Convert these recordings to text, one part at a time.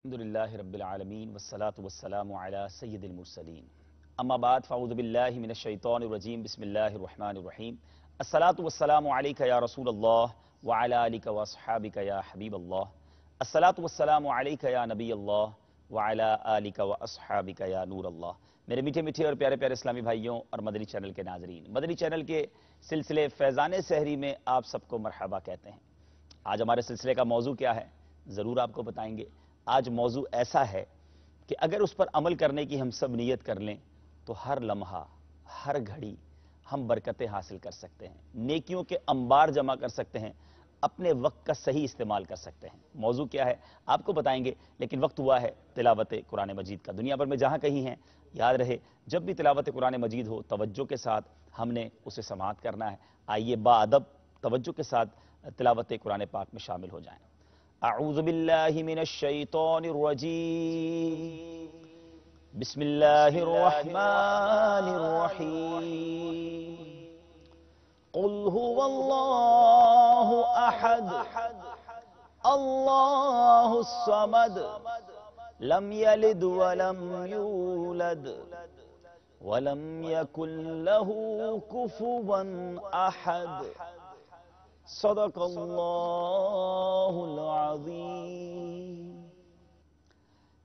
الحمدللہ رب العالمین والصلاة والسلام علی سید المرسلین اما بعد فاعوذ باللہ من الشیطان الرجیم بسم اللہ الرحمن الرحیم الصلاة والسلام علیکہ یا رسول اللہ وعلی آلک واصحابک یا حبیب اللہ الصلاة والسلام علیکہ یا نبی اللہ وعلی آلک واصحابک یا نور اللہ۔ میرے میٹھے میٹھے اور پیارے پیارے اسلامی بھائیوں اور مدنی چینل کے ناظرین، مدنی چینل کے سلسلے فیضان سحری میں آپ سب کو مرحبا کہتے ہیں۔ آج ہمارے سلسلے کا موضوع کیا ہے ضرور آپ کو بتائیں گے۔ آج موضوع ایسا ہے کہ اگر اس پر عمل کرنے کی ہم سب نیت کر لیں تو ہر لمحہ ہر گھڑی ہم برکتیں حاصل کر سکتے ہیں، نیکیوں کے انبار جمع کر سکتے ہیں، اپنے وقت کا صحیح استعمال کر سکتے ہیں۔ موضوع کیا ہے آپ کو بتائیں گے، لیکن وقت ہوا ہے تلاوت قرآن مجید کا۔ دنیا بھر میں جہاں کہیں ہیں یاد رہے، جب بھی تلاوت قرآن مجید ہو توجہ کے ساتھ ہم نے اسے سماعت کرنا ہے۔ آئیے باادب توجہ کے ساتھ تلاوت قرآن پاک میں شامل ہو جائیں۔ اعوذ باللہ من الشیطان الرجیم بسم اللہ الرحمن الرحیم قل هو اللہ احد اللہ الصمد لم یلد ولم یولد ولم یکن له کفوا احد صدق اللہ العظیم۔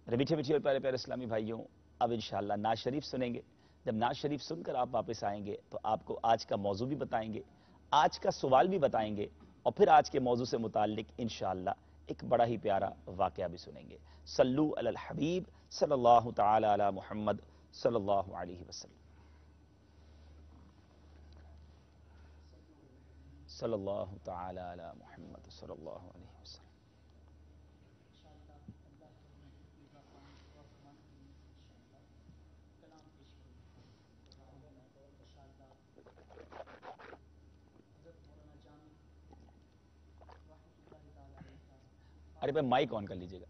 میرے میٹھے میٹھے اور پیارے پیارے اسلامی بھائیوں، اب انشاءاللہ نعت شریف سنیں گے۔ جب نعت شریف سن کر آپ واپس آئیں گے تو آپ کو آج کا موضوع بھی بتائیں گے، آج کا سوال بھی بتائیں گے، اور پھر آج کے موضوع سے متعلق انشاءاللہ ایک بڑا ہی پیارا واقعہ بھی سنیں گے۔ صلو علی الحبیب صلی اللہ تعالی علی محمد صلی اللہ علیہ وسلم۔ صلی اللہ تعالی علی محمد صلی اللہ علیہ وسلم۔ ارے بھائی مائک آن کر لیجئے گا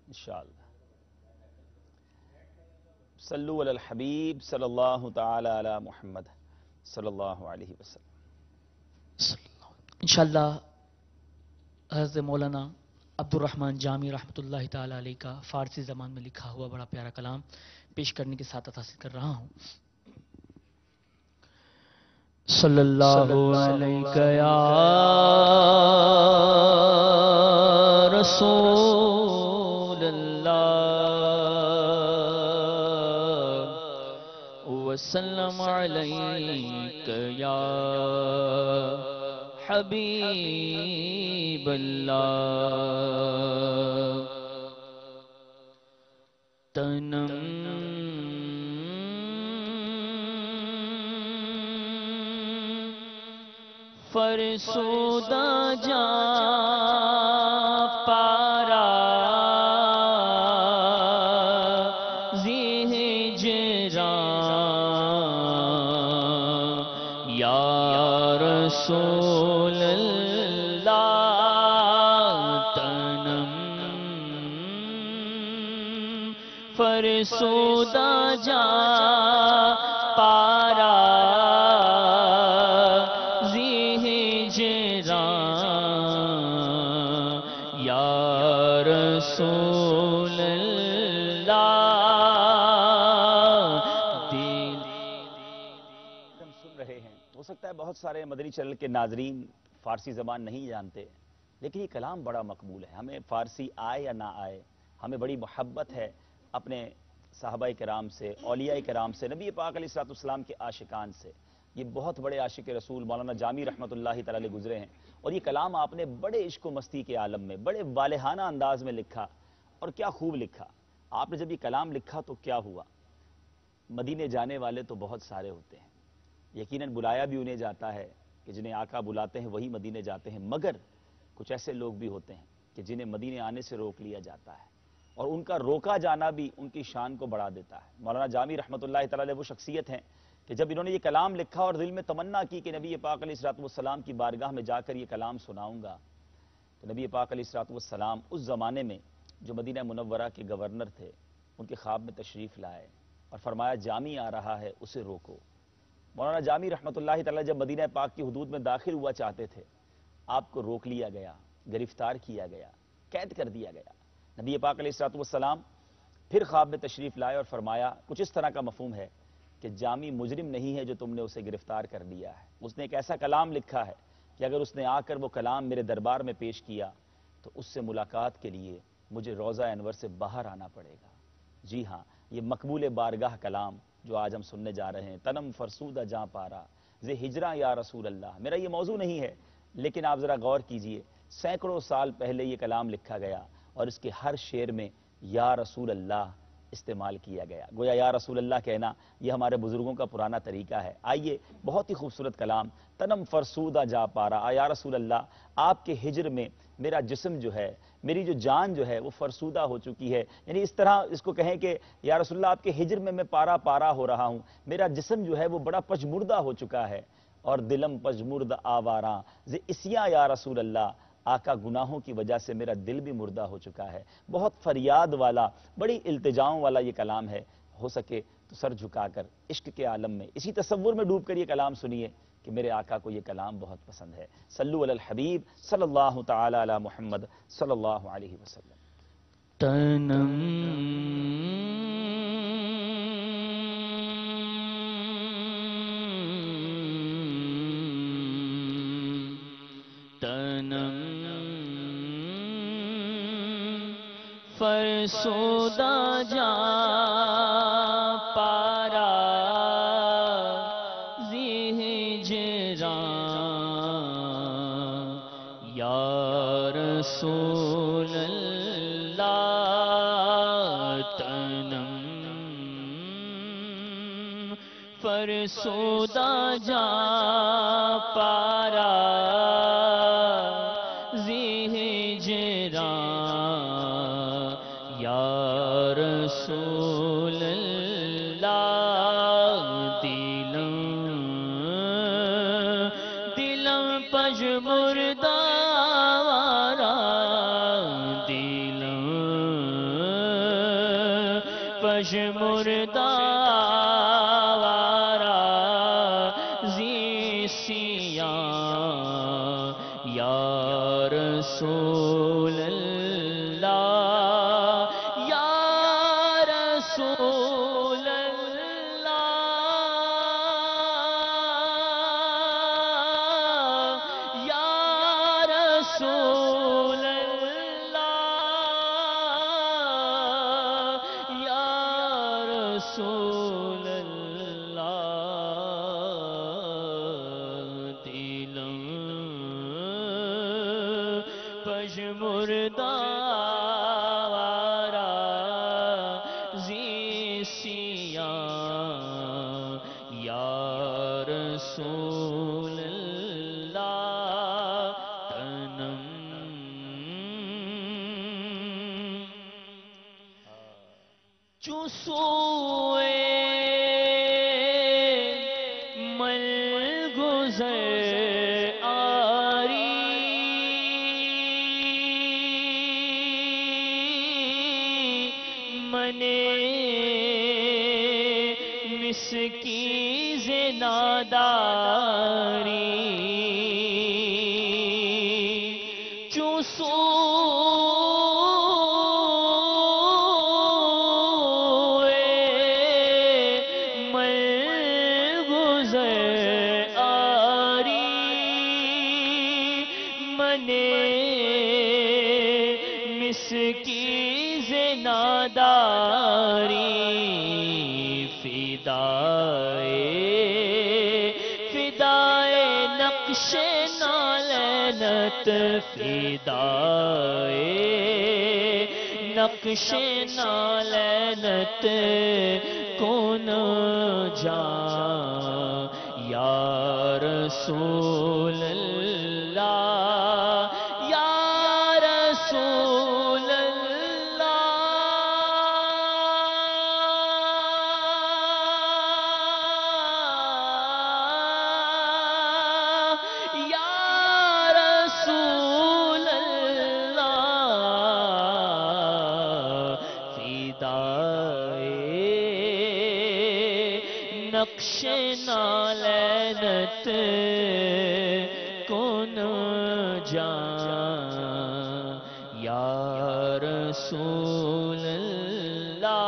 انشاءاللہ۔ صلو علی الحبیب صلی اللہ تعالی علی محمد صلی اللہ علیہ وسلم۔ انشاءاللہ حضرت مولانا عبد الرحمن جامی رحمۃ اللہ تعالی علیہ کا فارسی زبان میں لکھا ہوا بڑا پیارا کلام پیش کرنے کی سعادت حاصل کر رہا ہوں۔ صلی اللہ علیہ یا رسول اللہ وسلم علیک یا حبیب اللہ۔ تنم فرسودہ جا پارا زی ہجران یا رسول اللہ۔ تنم فرسودہ جا پارا رسول اللہ ہم سن رہے ہیں، ہو سکتا ہے بہت سارے مدنی چینل کے ناظرین فارسی زبان نہیں جانتے، لیکن یہ کلام بڑا مقبول ہے۔ ہمیں فارسی آئے یا نہ آئے، ہمیں بڑی محبت ہے اپنے صحابہ کرام سے، اولیاء کرام سے، نبی پاک علیہ الصلوۃ والسلام کے عاشقان سے۔ یہ بہت بڑے عاشق رسول مولانا جامی رحمۃ اللہ تعالی گزرے ہیں، اور یہ کلام آپ نے بڑے عشق و مستی کے عالم میں بڑے والہانہ انداز میں لکھا، اور کیا خوب لکھا۔ آپ نے جب یہ کلام لکھا تو کیا ہوا؟ مدینے جانے والے تو بہت سارے ہوتے ہیں، یقیناً بلایا بھی انہیں جاتا ہے کہ جنہیں آقا بلاتے ہیں وہی مدینے جاتے ہیں، مگر کچھ ایسے لوگ بھی ہوتے ہیں کہ جنہیں مدینے آنے سے روک لیا جاتا ہے، اور ان کا روکا جانا بھی ان کی شان کو بڑھا دیتا ہے۔ مولانا جامی رحمۃ اللہ تعالی وہ شخصیت ہیں کہ جب انہوں نے یہ کلام لکھا اور دل میں تمنا کی کہ نبی پاک علیہ الصلوۃ والسلام کی بارگاہ میں جا کر یہ کلام سناؤں گا، تو نبی پاک علیہ الصلوۃ والسلام اس زمانے میں جو مدینہ منورہ کے گورنر تھے، ان کے خواب میں تشریف لائے اور فرمایا جامی آ رہا ہے اسے روکو۔ مولانا جامی رحمۃ اللہ تعالی جب مدینہ پاک کی حدود میں داخل ہوا چاہتے تھے، آپ کو روک لیا گیا، گرفتار کیا گیا، قید کر دیا گیا۔ نبی پاک علیہ الصلوۃ والسلام پھر خواب میں تشریف لائے اور فرمایا کچھ اس طرح کا مفہوم ہے کہ جامی مجرم نہیں ہے جو تم نے اسے گرفتار کر لیا ہے، اس نے ایک ایسا کلام لکھا ہے کہ اگر اس نے آ کر وہ کلام میرے دربار میں پیش کیا تو اس سے ملاقات کے لیے مجھے روضہ انور سے باہر آنا پڑے گا۔ جی ہاں، یہ مقبول بارگاہ کلام جو آج ہم سننے جا رہے ہیں، تنم فرسودہ جاں پارا زِ ہجراں یا رسول اللہ، میرا یہ موضوع نہیں ہے، لیکن آپ ذرا غور کیجئے، سینکڑوں سال پہلے یہ کلام لکھا گیا اور اس کے ہر شعر میں یا رسول اللہ استعمال کیا گیا۔ گویا یا رسول اللہ کہنا یہ ہمارے بزرگوں کا پرانا طریقہ ہے۔ آئیے، بہت ہی خوبصورت کلام، تنم فرسودہ جا پارا، یا رسول اللہ آپ کے ہجر میں میرا جسم جو ہے، میری جو جان جو ہے وہ فرسودہ ہو چکی ہے، یعنی اس طرح اس کو کہیں کہ یا رسول اللہ آپ کے ہجر میں پارا پارا ہو رہا ہوں، میرا جسم جو ہے وہ بڑا پجمردہ ہو چکا ہے، اور دلم پجمرد آواراں زِ اسیاں یا رسول اللہ، آقا گناہوں کی وجہ سے میرا دل بھی مردہ ہو چکا ہے۔ بہت فریاد والا، بڑی التجاؤں والا یہ کلام ہے۔ ہو سکے تو سر جھکا کر عشق کے عالم میں اسی تصور میں ڈوب کر یہ کلام سنیے کہ میرے آقا کو یہ کلام بہت پسند ہے۔ صلو علی الحبیب صلی اللہ تعالی علی محمد صلی اللہ علیہ وسلم۔ تنم تنم فرسودہ جاں پارا زی ہجراں یا رسول اللہ، تنم فرسودہ جاں پارا زی ہجراں یا رسول اللہ، دلم پجمردہ آوارا، دلم پجمردہ آوارا زی سیاں یا رسول اللہ، یا رسول اللہ، یا رسول اللہ، یا رسول اللہ، دلم پجمردہ آوارا زی سیاں یا رسول اللہ، تنم چو سوئے مل گزر آری، منے مسکیز ناداری، چو مل گزر آری، منے مسکیز ناداری، فدائے نقش نالینت، فدائے نقش نالینت کون جاں یا رسول اللہ، یا رسول اللہ، یا رسول اللہ، فدائے نقش نالینت کون جاں یا رسول اللہ.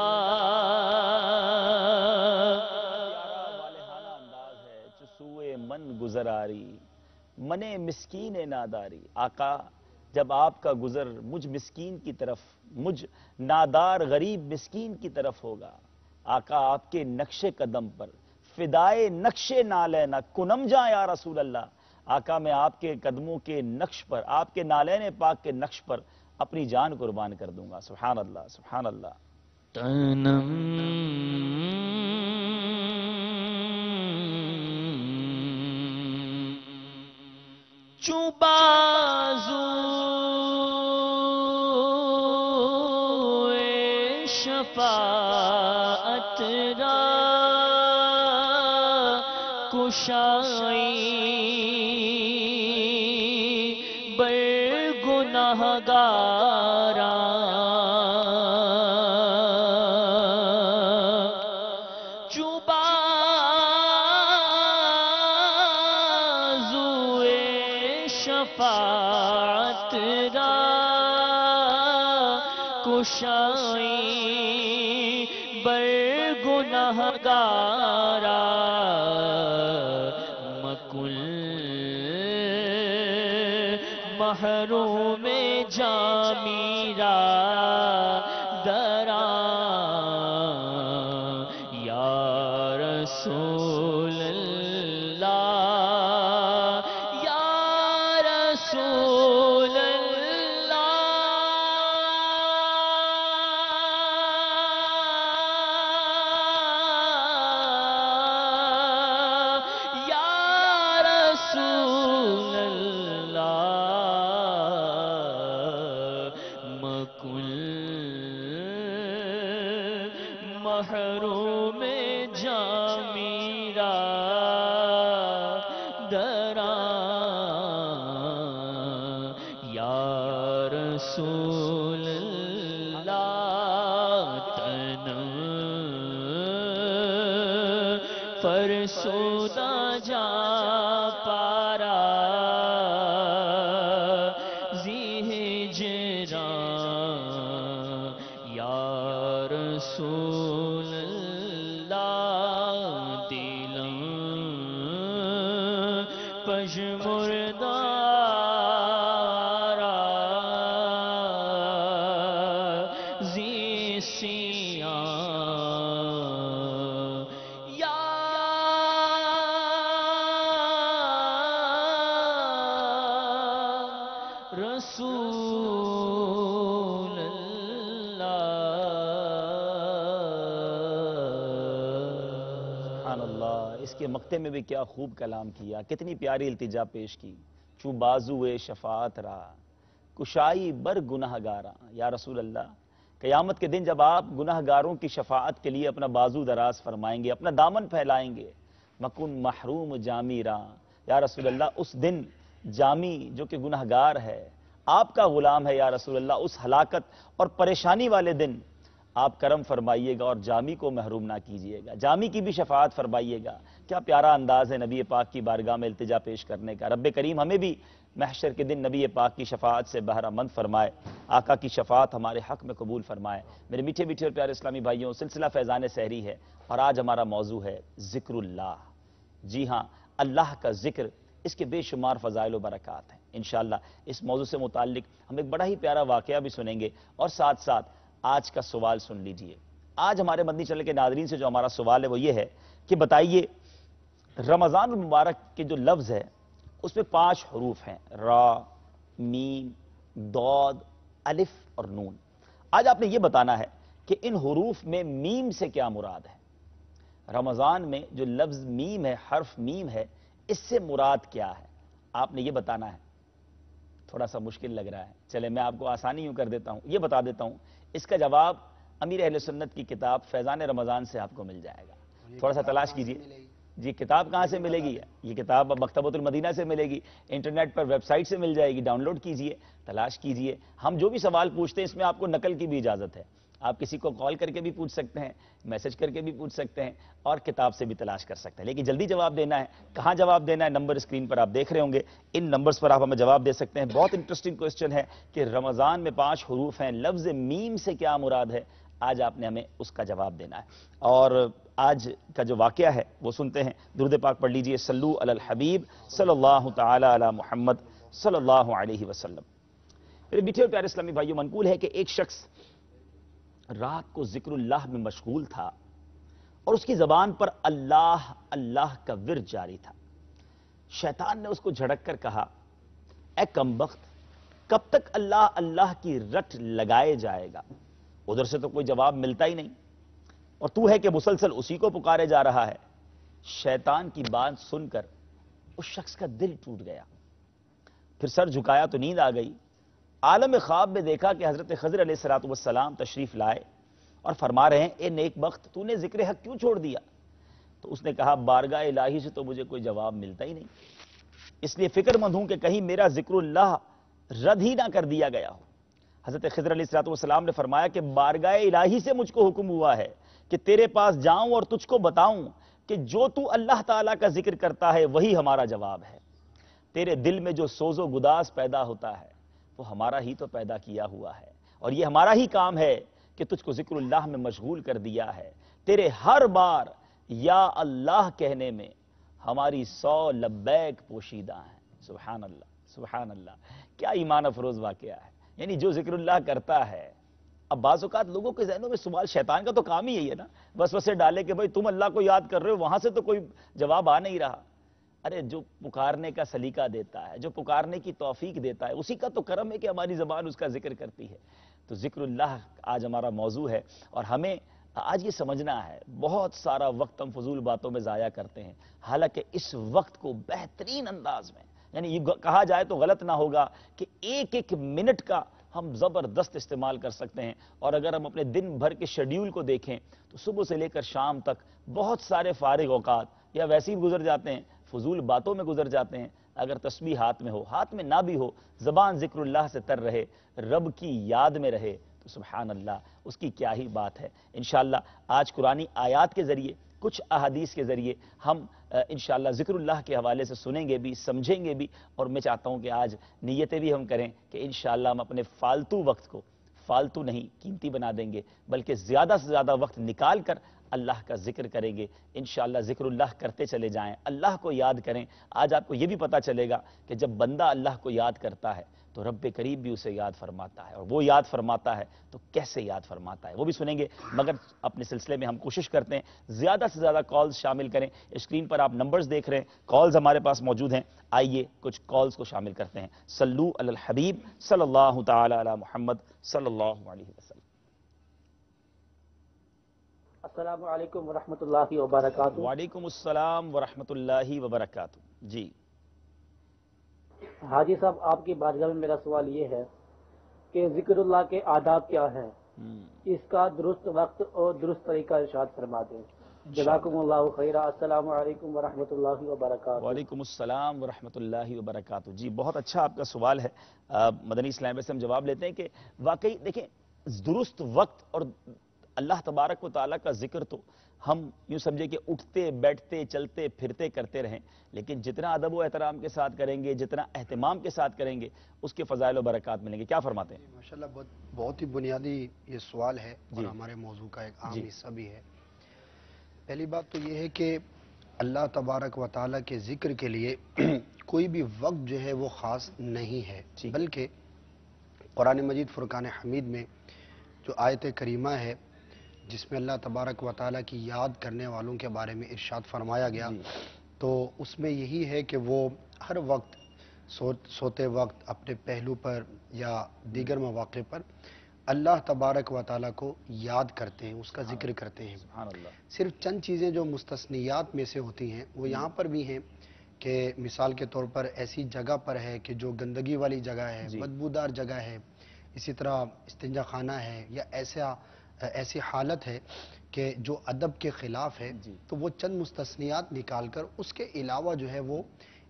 والہانہ انداز ہے چو سوئے من گزراری منے مسکین ناداری. آقا جب آپ کا گزر مجھ مسکین کی طرف، مجھ نادار غریب مسکین کی طرف ہوگا، آقا آپ کے نقش قدم پر فدائے نقش نالینہ کنم جاں یا رسول اللہ. آقا میں آپ کے قدموں کے نقش پر، آپ کے نالین پاک کے نقش پر اپنی جان قربان کر دوں گا. سبحان اللہ سبحان اللہ. تنم چوبازو شفاعت را کشائی بر گناہگارا شفاعت را کشائی بر گناہگارا مکن محروم جامی را درا یا رسول اللہ یا رسول اللہ یا رسول اللہ مکن محروم جامی را درا یا رسول اللہ تنم فرسودہ جا پارا زی ہجران یا رسول اللہ دلم پژمردارا زی سیاں یا رسول اللہ. سبحان اللہ. اس کے مقطع میں بھی کیا خوب کلام کیا، کتنی پیاری التجا پیش کی. چو بازوئے شفاعت را کشائی بر گناہگارا. یا رسول اللہ قیامت کے دن جب آپ گناہگاروں کی شفاعت کے لیے اپنا بازو دراز فرمائیں گے، اپنا دامن پھیلائیں گے، مکن محروم جامی را. یا رسول اللہ اس دن جامی جو کہ گناہگار ہے، آپ کا غلام ہے یا رسول اللہ، اس ہلاکت اور پریشانی والے دن آپ کرم فرمائیے گا اور جامی کو محروم نہ کیجیے گا، جامی کی بھی شفاعت فرمائیے گا. کیا پیارا انداز ہے نبی پاک کی بارگاہ میں التجا پیش کرنے کا. رب کریم ہمیں بھی محشر کے دن نبی پاک کی شفاعت سے بہرہ مند فرمائے، آقا کی شفاعت ہمارے حق میں قبول فرمائے. میرے میٹھے میٹھے اور پیارے اسلامی بھائیوں، سلسلہ فیضان سحری ہے اور آج ہمارا موضوع ہے ذکر اللہ. جی ہاں، اللہ کا ذکر، اس کے بے شمار فضائل و برکات ہیں. انشاءاللہ اس موضوع سے متعلق ہم ایک بڑا ہی پیارا واقعہ بھی سنیں گے اور ساتھ ساتھ آج کا سوال سن لیجئے. آج ہمارے مدنی چینل کے ناظرین سے جو ہمارا سوال ہے وہ یہ ہے کہ بتائیے رمضان المبارک کے جو لفظ ہے اس میں 5 حروف ہیں، را، میم، ضاد، الف اور نون. آج آپ نے یہ بتانا ہے کہ ان حروف میں میم سے کیا مراد ہے. رمضان میں جو لفظ میم ہے، حرف میم ہے، اس سے مراد کیا ہے آپ نے یہ بتانا ہے. تھوڑا سا مشکل لگ رہا ہے، چلے میں آپ کو آسانی یوں کر دیتا ہوں، یہ بتا دیتا ہوں. اس کا جواب امیر اہل سنت کی کتاب فیضان رمضان سے آپ کو مل جائے گا. تھوڑا سا تلاش کیجئے. جی کتاب کہاں سے ملے گی؟ یہ کتاب مکتبۃ المدینہ سے ملے گی، انٹرنیٹ پر ویب سائٹ سے مل جائے گی، ڈاؤن لوڈ کیجئے، تلاش کیجئے۔ ہم جو بھی سوال پوچھتے ہیں اس میں آپ کو نقل کی بھی اجازت ہے، آپ کسی کو کال کر کے بھی پوچھ سکتے ہیں، میسج کر کے بھی پوچھ سکتے ہیں، اور کتاب سے بھی تلاش کر سکتے ہیں، لیکن جلدی جواب دینا ہے۔ کہاں جواب دینا ہے؟ نمبر اسکرین پر آپ دیکھ رہے ہوں گے، ان نمبرز پر آپ ہمیں جواب دے سکتے ہیں۔ بہت انٹرسٹنگ کوسچن ہے کہ رمضان میں 5 حروف ہیں، لفظ میم سے کیا مراد ہے؟ آج آپ نے ہمیں اس کا جواب دینا ہے۔ اور آج کا جو واقعہ ہے وہ سنتے ہیں، درود پاک پڑھ لیجئے، صلو علی الحبیب صلی اللہ تعالی علی محمد صلی اللہ علیہ وسلم۔ میرے میٹھے اور پیارے اسلامی بھائیوں، منقول ہے کہ ایک شخص رات کو ذکر اللہ میں مشغول تھا اور اس کی زبان پر اللہ اللہ کا ورد جاری تھا۔ شیطان نے اس کو جھڑک کر کہا، اے کمبخت، کب تک اللہ اللہ کی رٹ لگائے جائے گا؟ ادھر سے تو کوئی جواب ملتا ہی نہیں اور تو ہے کہ مسلسل اسی کو پکارے جا رہا ہے۔ شیطان کی بات سن کر اس شخص کا دل ٹوٹ گیا، پھر سر جھکایا تو نیند آ گئی۔ عالم خواب میں دیکھا کہ حضرت خضر علیہ السلام تشریف لائے اور فرما رہے ہیں، اے نیک بخت، تو نے ذکر حق کیوں چھوڑ دیا؟ تو اس نے کہا، بارگاہ الہی سے تو مجھے کوئی جواب ملتا ہی نہیں، اس لیے فکر مند ہوں کہ کہیں میرا ذکر اللہ رد ہی نہ کر دیا گیا ہو۔ حضرت خضر علیہ السلام نے فرمایا کہ بارگاہ الہی سے مجھ کو حکم ہوا ہے کہ تیرے پاس جاؤں اور تجھ کو بتاؤں کہ جو تو اللہ تعالیٰ کا ذکر کرتا ہے وہی ہمارا جواب ہے۔ تیرے دل میں جو سوز و گداز پیدا ہوتا ہے وہ ہمارا ہی تو پیدا کیا ہوا ہے، اور یہ ہمارا ہی کام ہے کہ تجھ کو ذکر اللہ میں مشغول کر دیا ہے۔ تیرے ہر بار یا اللہ کہنے میں ہماری 100 لبیک پوشیدہ ہیں۔ سبحان اللہ، سبحان اللہ، کیا ایمان افروز واقعہ ہے۔ یعنی جو ذکر اللہ کرتا ہے، اب بعض اوقات لوگوں کے ذہنوں میں سوال، شیطان کا تو کام ہی یہی ہے نا، وسوسے ڈالے کہ بھئی تم اللہ کو یاد کر رہے ہو، وہاں سے تو کوئی جواب آ نہیں رہا۔ ارے جو پکارنے کا سلیقہ دیتا ہے، جو پکارنے کی توفیق دیتا ہے، اسی کا تو کرم ہے کہ ہماری زبان اس کا ذکر کرتی ہے۔ تو ذکر اللہ آج ہمارا موضوع ہے، اور ہمیں آج یہ سمجھنا ہے، بہت سارا وقت ہم فضول باتوں میں ضائع کرتے ہیں، حالانکہ اس وقت کو بہترین انداز میں، یعنی یہ کہا جائے تو غلط نہ ہوگا کہ ایک ایک منٹ کا ہم زبردست استعمال کر سکتے ہیں۔ اور اگر ہم اپنے دن بھر کے شیڈیول کو دیکھیں تو صبح سے لے کر شام تک بہت سارے فارغ اوقات یا ویسے ہی گزر جاتے ہیں، فضول باتوں میں گزر جاتے ہیں۔ اگر تسبیح ہاتھ میں ہو، ہاتھ میں نہ بھی ہو، زبان ذکر اللہ سے تر رہے، رب کی یاد میں رہے، تو سبحان اللہ، اس کی کیا ہی بات ہے۔ انشاءاللہ آج قرآنی آیات کے ذریعے، کچھ احادیث کے ذریعے ہم انشاءاللہ ذکر اللہ کے حوالے سے سنیں گے بھی، سمجھیں گے بھی، اور میں چاہتا ہوں کہ آج نیتیں بھی ہم کریں کہ انشاءاللہ ہم اپنے فالتو وقت کو فالتو نہیں، قیمتی بنا دیں گے، بلکہ زیادہ سے زیادہ وقت نکال کر اللہ کا ذکر کریں گے۔ انشاءاللہ ذکر اللہ کرتے چلے جائیں، اللہ کو یاد کریں۔ آج آپ کو یہ بھی پتہ چلے گا کہ جب بندہ اللہ کو یاد کرتا ہے تو رب کریم بھی اسے یاد فرماتا ہے، اور وہ یاد فرماتا ہے تو کیسے یاد فرماتا ہے وہ بھی سنیں گے۔ مگر اپنے سلسلے میں ہم کوشش کرتے ہیں زیادہ سے زیادہ کالز شامل کریں۔ اسکرین پر آپ نمبرز دیکھ رہے ہیں، کالز ہمارے پاس موجود ہیں، آئیے کچھ کالز کو شامل کرتے ہیں۔ صلو علی الحبیب صلی اللہ تعالی علی محمد صلی اللہ علیہ وسلم۔ السلام علیکم ورحمۃ اللہ وبرکاتہ۔ وعلیکم السلام ورحمۃ اللہ وبرکاتہ۔ جی حاجی صاحب، آپ کی بارگاہ میں میرا سوال یہ ہے کہ ذکر اللہ کے آداب کیا ہیں، اس کا درست وقت اور درست طریقہ ارشاد فرما دیں۔ جزاکم اللہ خیرہ۔ السلام علیکم ورحمۃ اللہ وبرکاتہ۔ وعلیکم السلام ورحمۃ اللہ وبرکاتہ۔ جی بہت اچھا آپ کا سوال ہے۔ مدنی اسلام سے ہم جواب لیتے ہیں کہ واقعی دیکھیں، درست وقت اور اللہ تبارک و تعالیٰ کا ذکر تو ہم یوں سمجھے کہ اٹھتے بیٹھتے چلتے پھرتے کرتے رہیں، لیکن جتنا ادب و احترام کے ساتھ کریں گے، جتنا اہتمام کے ساتھ کریں گے، اس کے فضائل و برکات ملیں گے۔ کیا فرماتے ہیں؟ ماشاءاللہ بہت ہی بنیادی یہ سوال ہے اور ہمارے موضوع کا ایک عام حصہ بھی ہے۔ پہلی بات تو یہ ہے کہ اللہ تبارک و تعالیٰ کے ذکر کے لیے کوئی بھی وقت جو ہے وہ خاص نہیں ہے، بلکہ قرآن مجید فرقان حمید میں جو آیت کریمہ ہے جس میں اللہ تبارک و تعالیٰ کی یاد کرنے والوں کے بارے میں ارشاد فرمایا گیا، تو اس میں یہی ہے کہ وہ ہر وقت سوتے وقت اپنے پہلو پر یا دیگر مواقع پر اللہ تبارک و تعالیٰ کو یاد کرتے ہیں، اس کا ذکر کرتے ہیں۔ صرف چند چیزیں جو مستثنیات میں سے ہوتی ہیں وہ یہاں پر بھی ہیں کہ مثال کے طور پر ایسی جگہ پر ہے کہ جو گندگی والی جگہ ہے، بدبودار جگہ ہے، اسی طرح استنجا خانہ ہے، یا ایسا ایسی حالت ہے کہ جو ادب کے خلاف ہے جی۔ تو وہ چند مستثنیات نکال کر اس کے علاوہ جو ہے وہ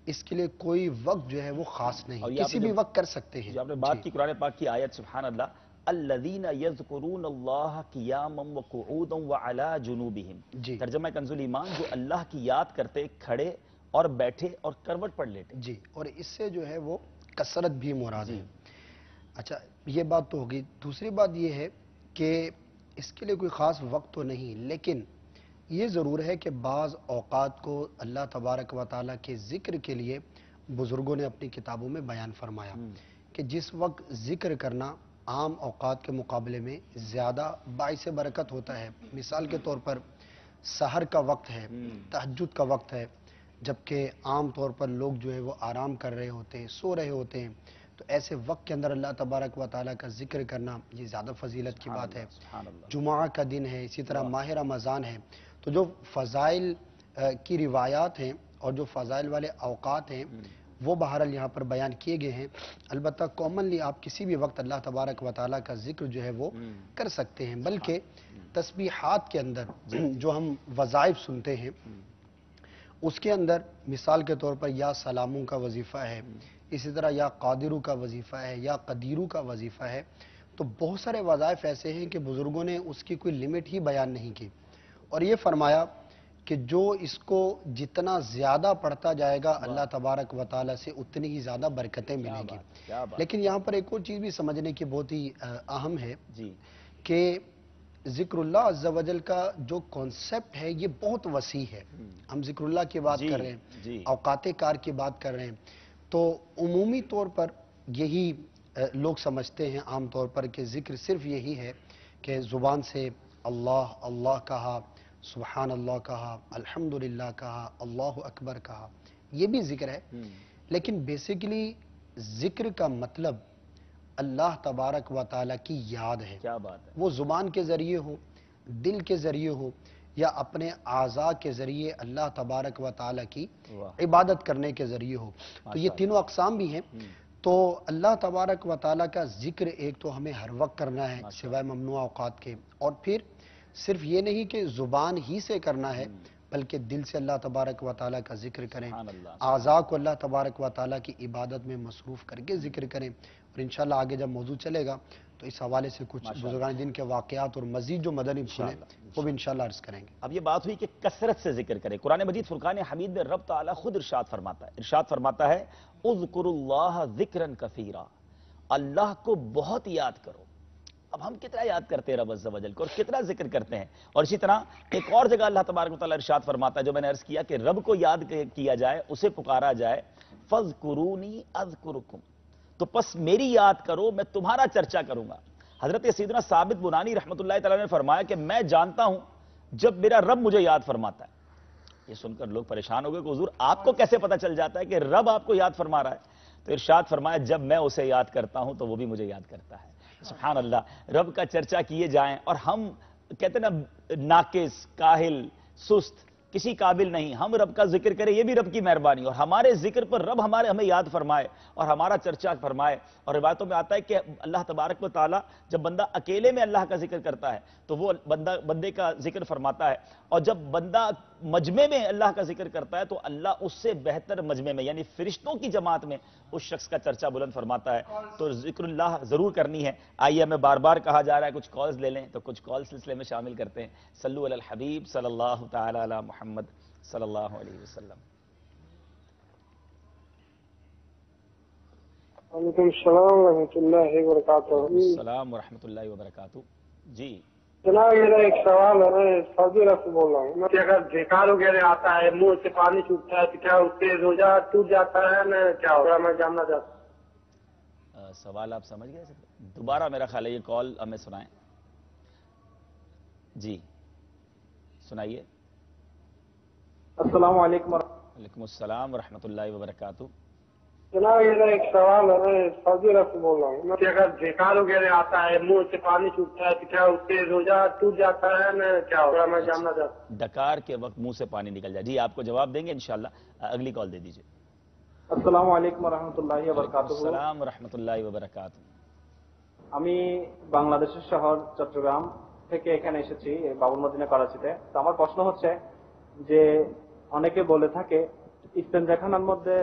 اس کے لیے کوئی وقت جو ہے وہ خاص اور نہیں، یہ آپ کسی نے بھی جو- وقت کر سکتے ہیں۔ جو آپ نے بات کی قرآن پاک کی آیت، سبحان اللہ، الذین یذکرون اللہ قیاما وقعودا وعلی جنوبہم، جی ترجمہ کنز ایمان، جو اللہ کی یاد کرتے کھڑے اور بیٹھے اور کروٹ پر لیٹے۔ جی، اور اس سے جو ہے وہ کثرت بھی مراد جی۔ ہے۔ اچھا، یہ بات تو ہوگی۔ دوسری بات یہ ہے کہ اس کے لیے کوئی خاص وقت تو نہیں، لیکن یہ ضرور ہے کہ بعض اوقات کو اللہ تبارک و تعالیٰ کے ذکر کے لیے بزرگوں نے اپنی کتابوں میں بیان فرمایا کہ جس وقت ذکر کرنا عام اوقات کے مقابلے میں زیادہ باعث برکت ہوتا ہے۔ مثال کے طور پر سحر کا وقت ہے، تہجد کا وقت ہے، جبکہ عام طور پر لوگ جو ہے وہ آرام کر رہے ہوتے ہیں، سو رہے ہوتے ہیں، تو ایسے وقت کے اندر اللہ تبارک و تعالیٰ کا ذکر کرنا یہ زیادہ فضیلت کی بات ہے۔ سبحان اللہ۔ جمعہ کا دن ہے، اسی طرح ماہ رمضان ہے، تو جو فضائل کی روایات ہیں اور جو فضائل والے اوقات ہیں وہ بہرحال یہاں پر بیان کیے گئے ہیں۔ البتہ کامنلی آپ کسی بھی وقت اللہ تبارک و تعالیٰ کا ذکر جو ہے وہ کر سکتے ہیں، بلکہ تسبیحات کے اندر جو ہم وظائف سنتے ہیں اس کے اندر مثال کے طور پر یا سلاموں کا وظیفہ ہے، اسی طرح یا قادرو کا وظیفہ ہے، یا قدیرو کا وظیفہ ہے، تو بہت سارے وظائف ایسے ہیں کہ بزرگوں نے اس کی کوئی لمٹ ہی بیان نہیں کی، اور یہ فرمایا کہ جو اس کو جتنا زیادہ پڑھتا جائے گا اللہ تبارک و تعالیٰ سے اتنی ہی زیادہ برکتیں ملیں گی۔ کیا بات۔ لیکن یہاں پر ایک اور چیز بھی سمجھنے کی بہت ہی اہم ہے جی کہ ذکر اللہ عز و جل کا جو کانسیپٹ ہے یہ بہت وسیع ہے۔ ہم ذکر اللہ کی بات جی، کر رہے جی۔ ہیں، اوقات کار کی بات کر رہے ہیں، تو عمومی طور پر یہی لوگ سمجھتے ہیں عام طور پر کہ ذکر صرف یہی ہے کہ زبان سے اللہ اللہ کہا، سبحان اللہ کہا، الحمدللہ کہا، اللہ اکبر کہا، یہ بھی ذکر ہے، لیکن بیسیکلی ذکر کا مطلب اللہ تبارک و تعالیٰ کی یاد ہے۔ کیا بات ہے۔ وہ زبان کے ذریعے ہو، دل کے ذریعے ہو، یا اپنے اعضاء کے ذریعے اللہ تبارک و تعالیٰ کی واہ۔ عبادت کرنے کے ذریعے ہو، تو یہ تینوں اقسام بھی ہیں۔ تو اللہ تبارک و تعالیٰ کا ذکر ایک تو ہمیں ہر وقت کرنا ہے سوائے ممنوع اوقات کے، اور پھر صرف یہ نہیں کہ زبان ہی سے کرنا ہے بلکہ دل سے اللہ تبارک و تعالیٰ کا ذکر کریں، سبحان اللہ۔ اعضاء کو اللہ تبارک و تعالیٰ کی عبادت میں مصروف کر کے ذکر کریں، اور انشاءاللہ آگے جب موضوع چلے گا تو اس حوالے سے کچھ بزرگان دین کے واقعات اور مزید جو مدنی پھول ہیں وہ بھی انشاءاللہ عرض کریں گے۔ اب یہ بات ہوئی کہ کثرت سے ذکر کرے۔ قرآن مجید فرقان حمید میں رب تعالیٰ خود ارشاد فرماتا ہے اذکروا اللہ ذکرا کثیرا، اللہ کو بہت یاد کرو۔ اب ہم کتنا یاد کرتے ہیں رب عز و جل کو اور کتنا ذکر کرتے ہیں، اور اسی طرح ایک اور جگہ اللہ تبارک و تعالیٰ ارشاد فرماتا ہے جو میں نے عرض کیا کہ رب کو یاد کیا جائے، اسے پکارا جائے، فاذکرونی اذکرکم، تو پس میری یاد کرو میں تمہارا چرچا کروں گا۔ حضرت سیدنا ثابت بنانی رحمۃ اللہ تعالیٰ نے فرمایا کہ میں جانتا ہوں جب میرا رب مجھے یاد فرماتا ہے۔ یہ سن کر لوگ پریشان ہو گئے کہ حضور آپ کو کیسے پتہ چل جاتا ہے کہ رب آپ کو یاد فرما رہا ہے؟ تو ارشاد فرمایا جب میں اسے یاد کرتا ہوں تو وہ بھی مجھے یاد کرتا ہے۔ سبحان اللہ، رب کا چرچا کیے جائیں، اور ہم کہتے ہیں نا ناقص، کاہل، سست، کسی قابل نہیں، ہم رب کا ذکر کریں، یہ بھی رب کی مہربانی، اور ہمارے ذکر پر رب ہمیں یاد فرمائے اور ہمارا چرچا فرمائے۔ اور روایتوں میں آتا ہے کہ اللہ تبارک و تعالیٰ جب بندہ اکیلے میں اللہ کا ذکر کرتا ہے تو وہ بندے کا ذکر فرماتا ہے، اور جب بندہ مجمع میں اللہ کا ذکر کرتا ہے تو اللہ اس سے بہتر مجمع میں یعنی فرشتوں کی جماعت میں اس شخص کا چرچا بلند فرماتا ہے۔ تو ذکر اللہ ضرور کرنی ہے۔ آئیے ہمیں بار بار کہا جا رہا ہے کچھ کالز لے لیں، تو کچھ کال سلسلے میں شامل کرتے ہیں۔ صلو علی الحبیب صلی اللہ تعالی علی محمد صلی اللہ علیہ وسلم۔ وعلیکم السلام ورحمۃ اللہ وبرکاتہ۔ السلام ورحمۃ اللہ وبرکاتہ۔ جی جناب میرا ایک سوال ہے، میں سعودی عرب سے بول رہا ہوں کہ اگر ڈھیکار وغیرہ آتا ہے، منہ سے پانی چھوٹتا ہے تو کیا اس سے روزہ ٹوٹ جاتا ہے؟ میں کیا ہوگا میں جاننا چاہتا ہوں۔ سوال آپ سمجھ گئے؟ دوبارہ میرا خیال ہے یہ کال ہمیں سنائیں۔ جی سنائیے۔ السلام علیکم وعلیکم السلام ورحمۃ اللہ وبرکاتہ۔ جناب میرا ایک سوال ہے، میں سعودی عرب سے بول رہا ہوں کہ اگر ڈھیکار وغیرہ آتا ہے، منہ سے پانی چھوٹتا ہے تو کیا اس سے روزہ ٹوٹ جاتا ہے؟ میں کیا ہوگا میں جاننا چاہتا ہوں۔ ڈکار کے وقت منہ سے پانی نکل جائے، جی آپ کو جواب دیں گے انشاءاللہ۔ اگلی کال دے دیجیے۔ السلام علیکم رحمۃ اللہ وبرکاتہ۔ السلام ورحمۃ اللہ وبرکاتہ۔ আমি বাংলাদেশের শহর চট্টগ্রাম থেকে এখানে এসেছি বাবুল মদিনা করাচিতে। তো আমার প্রশ্ন হচ্ছে যে অনেকে বলে থাকে ইস্তেঞ্জাখানার মধ্যে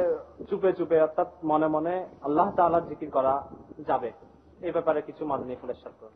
চুপে চুপে অর্থাৎ মনে মনে আল্লাহ তাআলার জিকির করা যাবে, এই ব্যাপারে কিছু মাদানী ফুল ইরশাদ করুন।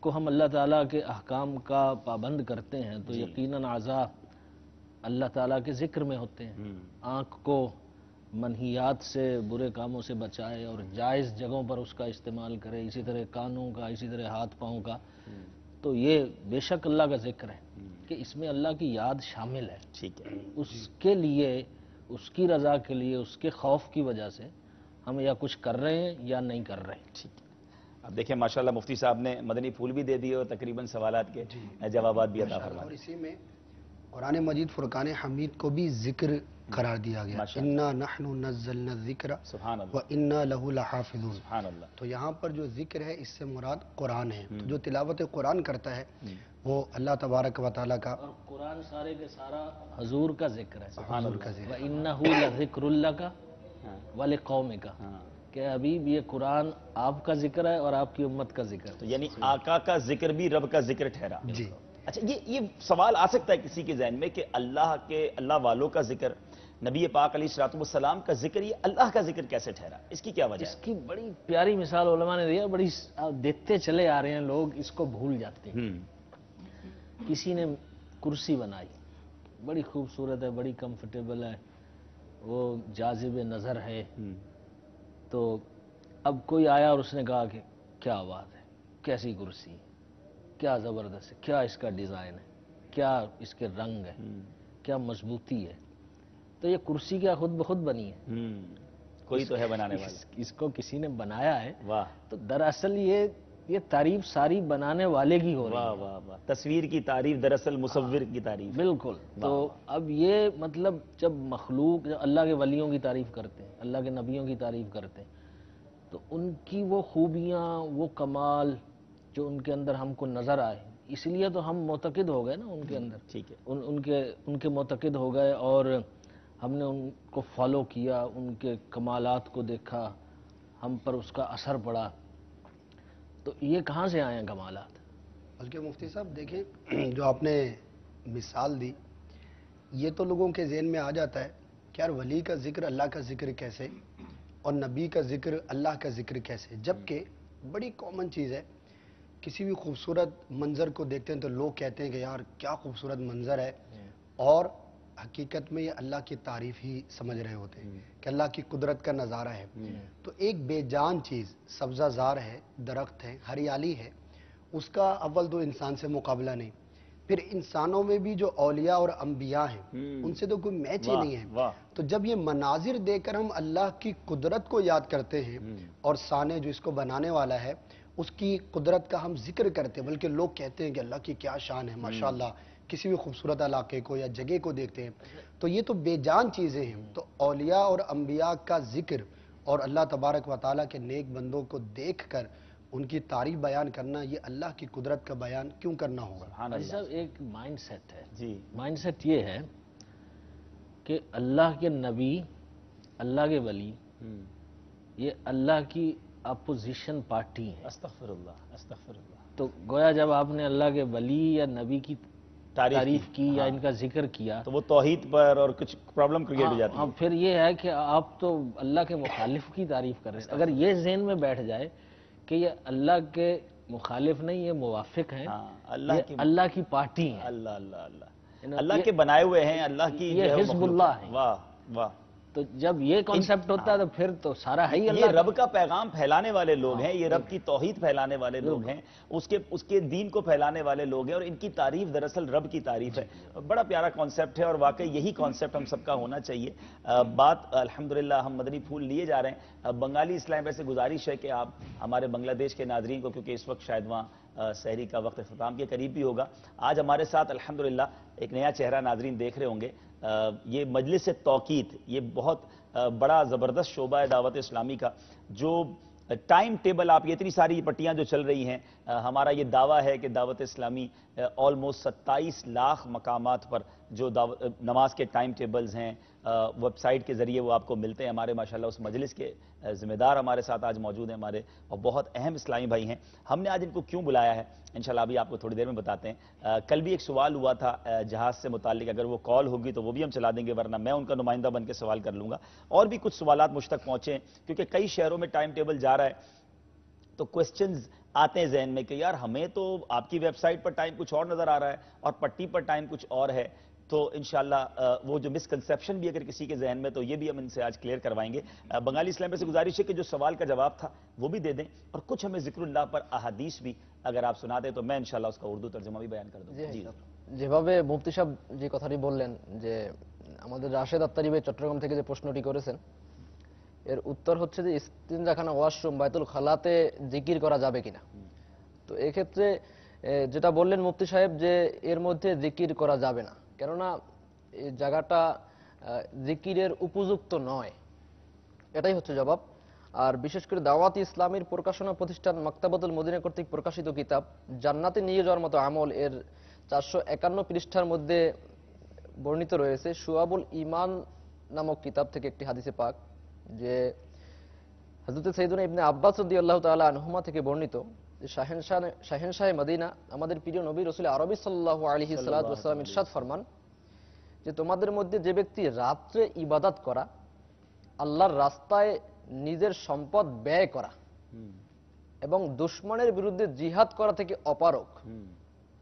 کو ہم اللہ تعالیٰ کے احکام کا پابند کرتے ہیں تو یقیناً اعضاء اللہ تعالیٰ کے ذکر میں ہوتے ہیں. آنکھ کو منہیات سے، برے کاموں سے بچائے اور جائز جگہوں پر اس کا استعمال کرے، اسی طرح کانوں کا، اسی طرح ہاتھ پاؤں کا. تو یہ بے شک اللہ کا ذکر ہے کہ اس میں اللہ کی یاد شامل ہے. ٹھیک ہے. اس کے لیے، اس کی رضا کے لیے، اس کے خوف کی وجہ سے ہم یا کچھ کر رہے ہیں یا نہیں کر رہے ہیں. ٹھیک ہے. اب دیکھیں ماشاءاللہ مفتی صاحب نے مدنی پھول بھی دے دیے اور تقریباً سوالات کے جوابات بھی عطا فرما اور دیے. اسی میں قرآن مجید فرقان حمید کو بھی ذکر قرار دیا گیا. انا نحن نزلنا الذکر سبحان اللہ. وانا له لحافظون. سبحان اللہ. تو یہاں پر جو ذکر ہے اس سے مراد قرآن ہے. تو جو تلاوت قرآن کرتا ہے وہ اللہ تبارک و تعالیٰ کا، اور قرآن سارے کے سارا حضور کا ذکر ہے. سبحان حضور اللہ. کا ذکر. وَإِنَّهُ لَذِكْرُ لَكَ وَلِقَوْمِكَ کہ ابھی بھی یہ قرآن آپ کا ذکر ہے اور آپ کی امت کا ذکر ہے. تو یعنی آقا کا ذکر بھی رب کا ذکر ٹھہرا. جی. اچھا یہ سوال آ سکتا ہے کسی کے ذہن میں کہ اللہ والوں کا ذکر، نبی پاک علیہ الصلوۃ والسلام کا ذکر، یہ اللہ کا ذکر کیسے ٹھہرا؟ اس کی کیا وجہ ہے؟ اس کی بڑی پیاری مثال علماء نے دیا، بڑی دیکھتے چلے آ رہے ہیں لوگ، اس کو بھول جاتے ہیں. کسی نے کرسی بنائی، بڑی خوبصورت ہے، بڑی کمفرٹیبل ہے، وہ جاذب نظر ہے. تو اب کوئی آیا اور اس نے کہا کہ کیا بات ہے، کیسی کرسی ہے، کیا زبردست ہے، کیا اس کا ڈیزائن ہے، کیا اس کے رنگ ہے، کیا مضبوطی ہے. تو یہ کرسی کیا خود بخود بنی ہے؟ کوئی تو ہے بنانے والا. اس کو کسی نے بنایا ہے. واہ. تو دراصل یہ تعریف ساری بنانے والے کی ہو رہی ہے. واہ واہ واہ. تصویر کی تعریف دراصل مصور کی تعریف. بالکل. تو اب یہ مطلب جب مخلوق، جب اللہ کے ولیوں کی تعریف کرتے ہیں، اللہ کے نبیوں کی تعریف کرتے ہیں، تو ان کی وہ خوبیاں، وہ کمال جو ان کے اندر ہم کو نظر آئے، اس لیے تو ہم معتقد ہو گئے نا ان کے اندر. ٹھیک ہے. ان کے معتقد ہو گئے اور ہم نے ان کو فالو کیا، ان کے کمالات کو دیکھا، ہم پر اس کا اثر پڑا. تو یہ کہاں سے آئے ہیں کمالات؟ بلکہ مفتی صاحب دیکھیں، جو آپ نے مثال دی، یہ تو لوگوں کے ذہن میں آ جاتا ہے کہ یار ولی کا ذکر اللہ کا ذکر کیسے اور نبی کا ذکر اللہ کا ذکر کیسے. جبکہ بڑی کامن چیز ہے، کسی بھی خوبصورت منظر کو دیکھتے ہیں تو لوگ کہتے ہیں کہ یار کیا خوبصورت منظر ہے، اور حقیقت میں یہ اللہ کی تعریف ہی سمجھ رہے ہوتے ہیں کہ اللہ کی قدرت کا نظارہ ہے. تو ایک بے جان چیز، سبزہ زار ہے، درخت ہے، ہریالی ہے، اس کا اول تو انسان سے مقابلہ نہیں. پھر انسانوں میں بھی جو اولیاء اور انبیاء ہیں ان سے تو کوئی میچ ہی نہیں ہے. تو جب یہ مناظر دیکھ کر ہم اللہ کی قدرت کو یاد کرتے ہیں اور سانے جو اس کو بنانے والا ہے اس کی قدرت کا ہم ذکر کرتے ہیں، بلکہ لوگ کہتے ہیں کہ اللہ کی کیا شان ہے ماشاءاللہ، کسی بھی خوبصورت علاقے کو یا جگہ کو دیکھتے ہیں. تو یہ تو بے جان چیزیں ہیں. تو اولیاء اور انبیاء کا ذکر اور اللہ تبارک و تعالیٰ کے نیک بندوں کو دیکھ کر ان کی تعریف بیان کرنا، یہ اللہ کی قدرت کا بیان کیوں کرنا ہوگا؟ حاجی صاحب ایک مائنڈ سیٹ ہے. جی. مائنڈ سیٹ یہ ہے کہ اللہ کے نبی، اللہ کے ولی، یہ اللہ کی اپوزیشن پارٹی ہے. استغفر اللہ استغفر اللہ. تو گویا جب آپ نے اللہ کے ولی یا نبی کی تعریف کی یا ان کا ذکر کیا تو وہ توحید پر اور کچھ پرابلم کریٹ ہو جاتی ہے. پھر یہ ہے کہ آپ تو اللہ کے مخالف کی تعریف کر رہے ہیں. اگر یہ ذہن میں بیٹھ جائے کہ یہ اللہ کے مخالف نہیں، یہ موافق ہیں، اللہ کی پارٹی ہیں، اللہ اللہ اللہ اللہ کے بنائے ہوئے ہیں، اللہ کی یہ حزب اللہ ہے. واہ واہ. تو جب یہ کانسیپٹ ہوتا ہے تو پھر تو سارا ہے ہی اللہ. یہ رب کا پیغام پھیلانے والے لوگ ہیں، یہ رب کی توحید پھیلانے والے لوگ ہیں، اس کے دین کو پھیلانے والے لوگ ہیں، اور ان کی تعریف دراصل رب کی تعریف ہے. بڑا پیارا کانسیپٹ ہے اور واقعی یہی کانسیپٹ ہم سب کا ہونا چاہیے. بات الحمدللہ ہم مدنی پھول لیے جا رہے ہیں. بنگالی اسلام ویسے گزارش ہے کہ آپ ہمارے بنگلہ دیش کے ناظرین کو، کیونکہ اس وقت شاید وہاں سحری کا وقت اختتام کے قریب بھی ہوگا، آج ہمارے ساتھ الحمدللہ ایک نیا چہرہ ناظرین دیکھ رہے ہوں گے. یہ مجلس توقیت، یہ بہت بڑا زبردست شعبہ ہے دعوت اسلامی کا. جو ٹائم ٹیبل، آپ یہ اتنی ساری پٹیاں جو چل رہی ہیں، ہمارا یہ دعویٰ ہے کہ دعوت اسلامی آلموسٹ 27 لاکھ مقامات پر جو نماز کے ٹائم ٹیبلز ہیں ویب سائٹ کے ذریعے وہ آپ کو ملتے ہیں. ہمارے ماشاءاللہ اس مجلس کے ذمہ دار ہمارے ساتھ آج موجود ہیں ہمارے، اور بہت اہم اسلامی بھائی ہیں. ہم نے آج ان کو کیوں بلایا ہے انشاءاللہ ابھی آپ کو تھوڑی دیر میں بتاتے ہیں. کل بھی ایک سوال ہوا تھا جہاز سے متعلق، اگر وہ کال ہوگی تو وہ بھی ہم چلا دیں گے، ورنہ میں ان کا نمائندہ بن کے سوال کر لوں گا. اور بھی کچھ سوالات مجھ تک پہنچے ہیں کیونکہ کئی شہروں میں ٹائم ٹیبل جا رہا ہے، تو کوسچنز آتے ہیں ذہن میں کہ یار ہمیں تو آپ کی ویب سائٹ پر ٹائم کچھ اور نظر آ رہا ہے اور پٹی پر ٹائم کچھ اور ہے، تو انشاءاللہ وہ جو مسکنسیپشن بھی اگر کسی کے ذہن میں تو یہ بھی ہم ان سے آج کلیئر کروائیں گے۔ بنگالی اسلام سے گزارش ہے کہ جو سوال کا جواب تھا وہ بھی دے دیں، اور کچھ ہمیں ذکر اللہ پر احادیث بھی اگر آپ سنا دیں تو میں انشاءاللہ اس کا اردو ترجمہ بھی بیان کر دوں گا۔ جی যেভাবে মুফতি সাহেব যে কথাটি বললেন যে আমাদের রাশেদ আত্তারি ভাই চট্টগ্রাম থেকে যে প্রশ্নটি করেছেন, এর উত্তর হচ্ছে যে ইস্তিনজাখানা ওয়াশরুম বাইতুল খালাতে জিকির করা যাবে কিনা। তো এক্ষেত্রে যেটা বললেন মুফতি সাহেব যে এর মধ্যে জিকির করা যাবে না, কেননা এই জায়গাটা জিকিরের উপযুক্ত নয়, এটাই হচ্ছে জবাব। আর বিশেষ করে দাওয়াতি ইসলামের প্রকাশনা প্রতিষ্ঠান মাকতাবাতুল মদিনা কর্তৃক প্রকাশিত কিতাব জান্নাতে নিয়ে যাওয়ার মতো আমল এর 451 পৃষ্ঠার মধ্যে বর্ণিত রয়েছে শুআবুল ঈমান নামক কিতাব থেকে একটি হাদিসে পাক, যে হযরত সাইয়েদুনা ইবনে আব্বাস রাদিয়াল্লাহু তাআলা আনহুমা থেকে বর্ণিত যে শাহেনশাহ মদিনা আমাদের প্রিয় নবী রাসূল আরবি সাল্লাল্লাহু আলাইহি ওয়াসাল্লাম ইরশাদ ফরমান যে তোমাদের মধ্যে যে ব্যক্তি রাত্রে ইবাদত করা, আল্লাহর রাস্তায় নিজের সম্পদ ব্যয় করা এবং দুশমনের বিরুদ্ধে জিহাদ করা থেকে অপারগ,